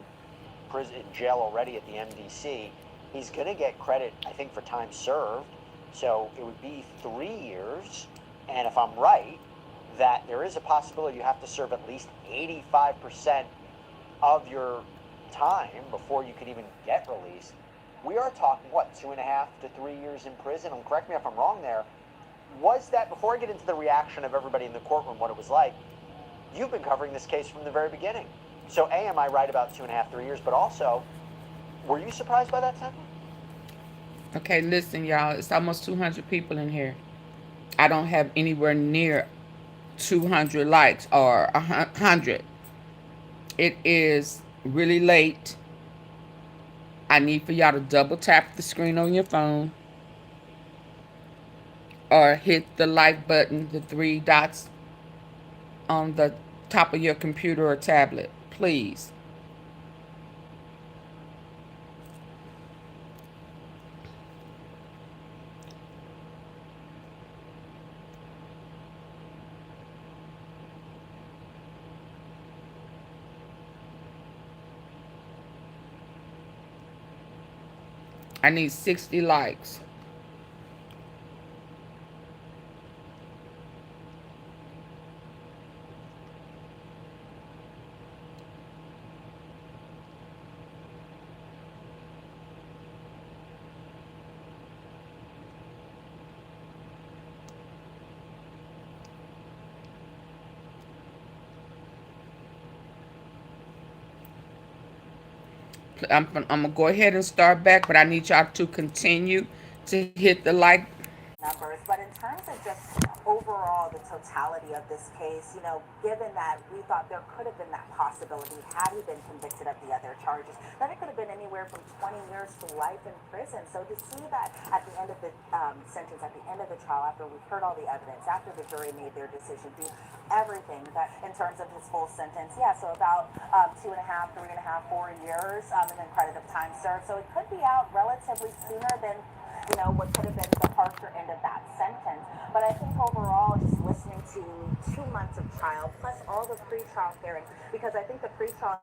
prison, in jail already at the MDC. He's going to get credit, I think, for time served, so it would be 3 years. And if I'm right, that there is a possibility you have to serve at least 85% of your time before you could even get released. We are talking, 2.5 to 3 years in prison? And correct me if I'm wrong there. Was that, before I get into the reaction of everybody in the courtroom, what it was like, you've been covering this case from the very beginning. So A, am I right about 2.5, 3 years? But also, were you surprised by that sentence? Okay, listen, y'all. It's almost 200 people in here. I don't have anywhere near 200 likes or 100. It is really late. I need for y'all to double tap the screen on your phone or hit the like button, the 3 dots on the top of your computer or tablet, please. I need 60 likes. I'm gonna go ahead and start back, but I need y'all to continue to hit the like. Numbers, but in terms of just overall the totality of this case, given that we thought there could have been that possibility had he been convicted of the other charges, that it could have been anywhere from 20 years to life in prison. So to see that at the end of the sentence, at the end of the trial, after we've heard all the evidence, after the jury made their decision, do everything that in terms of his full sentence, yeah, so about 2.5, 3.5, 4 years, and then credit of time served. So it could be out relatively sooner than what could have been the harsher end of that sentence. But I think overall, just listening to 2 months of trial, plus all the pre-trial hearings, because I think the pre-trial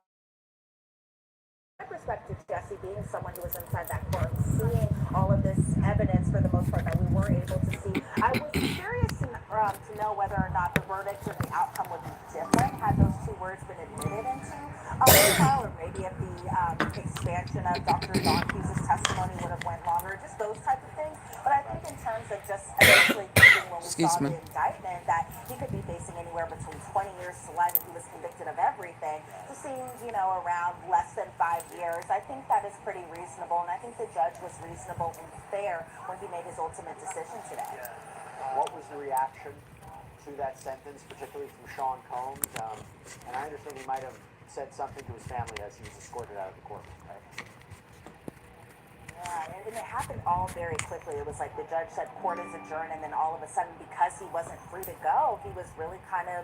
respect to Jesse being someone who was inside that court, seeing all of this evidence for the most part that we were able to see. I was curious to know whether or not the verdict or the outcome would be different had those two words been admitted into the trial, or maybe if the expansion of Dr. AunTeaFee's testimony would have went longer, just those type of things. But I think in terms of just initially thinking when we Excuse saw me. the indictment that he could be facing anywhere between 20 years to life if he was convicted of everything, to seeing, around less than 5 years, I think that is pretty reasonable, and I think the judge was reasonable and fair when he made his ultimate decision today. What was the reaction to that sentence, particularly from Sean Combs? And I understand he might have said something to his family as he was escorted out of the courtroom, right? Yeah, and it happened all very quickly. It was like the judge said court is adjourned, and then all of a sudden, because he wasn't free to go, he was really kind of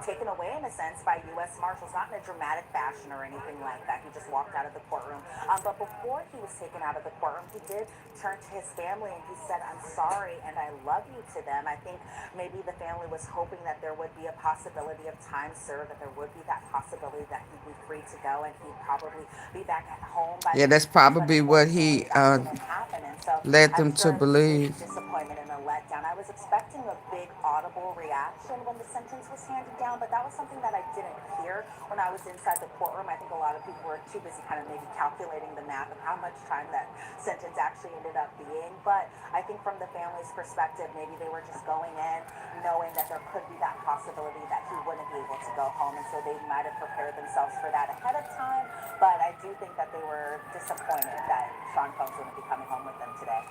taken away in a sense by U.S. Marshals, not in a dramatic fashion or anything like that. He just walked out of the courtroom. But before he was taken out of the courtroom, he did turn to his family and he said, "I'm sorry and I love you" to them. I think maybe the family was hoping that there would be a possibility of time served, that there would be that possibility that he'd be free to go and he'd probably be back at home by Yeah, the that's end of this. But probably what unfortunately, he that didn't happen. And so led I'm them to sure it was a huge believe. disappointment and a letdown. I was expecting a big audible reaction when the sentence was handed down, but that was something that I didn't hear when I was inside the courtroom. I think a lot of people were too busy kind of maybe calculating the math of how much time that sentence actually ended up being. But I think from the family's perspective, maybe they were just going in knowing that there could be that possibility that he wouldn't be able to go home, and so they might have prepared themselves for that ahead of time. But I do think that they were disappointed that Sean Combs wouldn't be coming home with them today.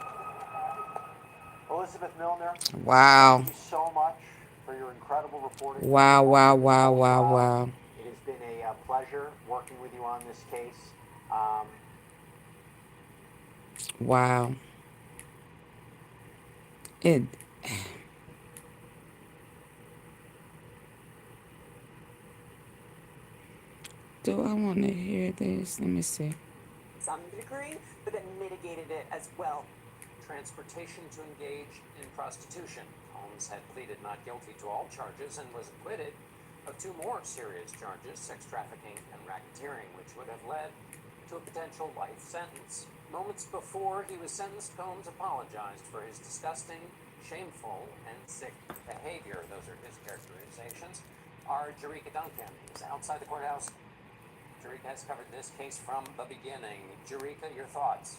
Elizabeth Milner, Wow. thank you so much for your incredible reporting. Wow, wow, wow, wow, wow. It has been a pleasure working with you on this case. Wow. It. Do I want to hear this? Let me see. Some degree, but then mitigated it as well. Transportation to engage in prostitution. Holmes had pleaded not guilty to all charges and was acquitted of two more serious charges, sex trafficking and racketeering, which would have led to a potential life sentence. Moments before he was sentenced, Combs apologized for his disgusting, shameful, and sick behavior. Those are his characterizations. Our Jerika Duncan is outside the courthouse. Jerika has covered this case from the beginning. Jerika, your thoughts?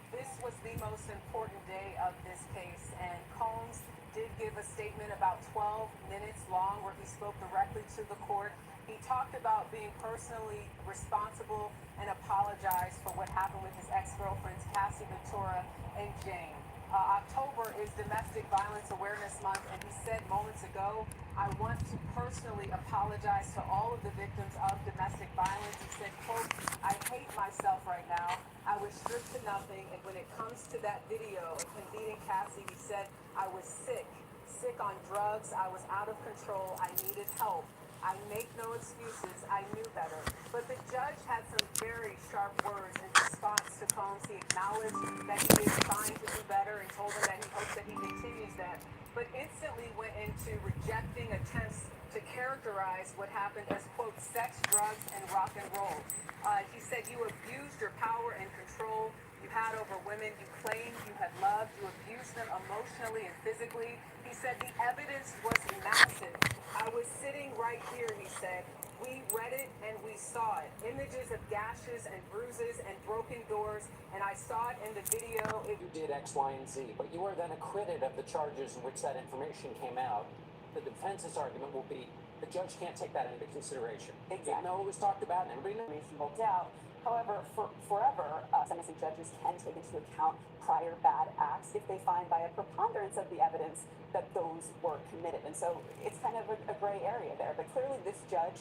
This was the most important day of this case, and Combs did give a statement about 12 minutes long where he spoke directly to the court. He talked about being personally responsible and apologized for what happened with his ex-girlfriends, Cassie Ventura and Jane. October is Domestic Violence Awareness Month, and he said moments ago, "I want to personally apologize to all of the victims of domestic violence." He said, quote, "I hate myself right now. I was stripped to nothing, and when it comes to that video of him beating Cassie, he said, I was sick on drugs, I was out of control, I needed help. I make no excuses, I knew better." But the judge had some very sharp words in response to Combs. He acknowledged that he is trying to do better and told him that he hopes that he continues that, but instantly went into rejecting attempts to characterize what happened as, quote, sex, drugs, and rock and roll. He said, "You abused your power and control you had over women you claimed you had loved. You abused them emotionally and physically." He said the evidence was massive. "I was sitting right here," he said. "We read it and we saw it. Images of gashes and bruises and broken doors, and I saw it in the video." You did X, Y, and Z, but you were then acquitted of the charges in which that information came out. The defense's argument will be the judge can't take that into consideration. Exactly. Even though it was talked about and everybody knows. Reasonable doubt. However, forever, sentencing judges can take into account prior bad acts if they find by a preponderance of the evidence that those were committed. And so it's kind of a gray area there. But clearly this judge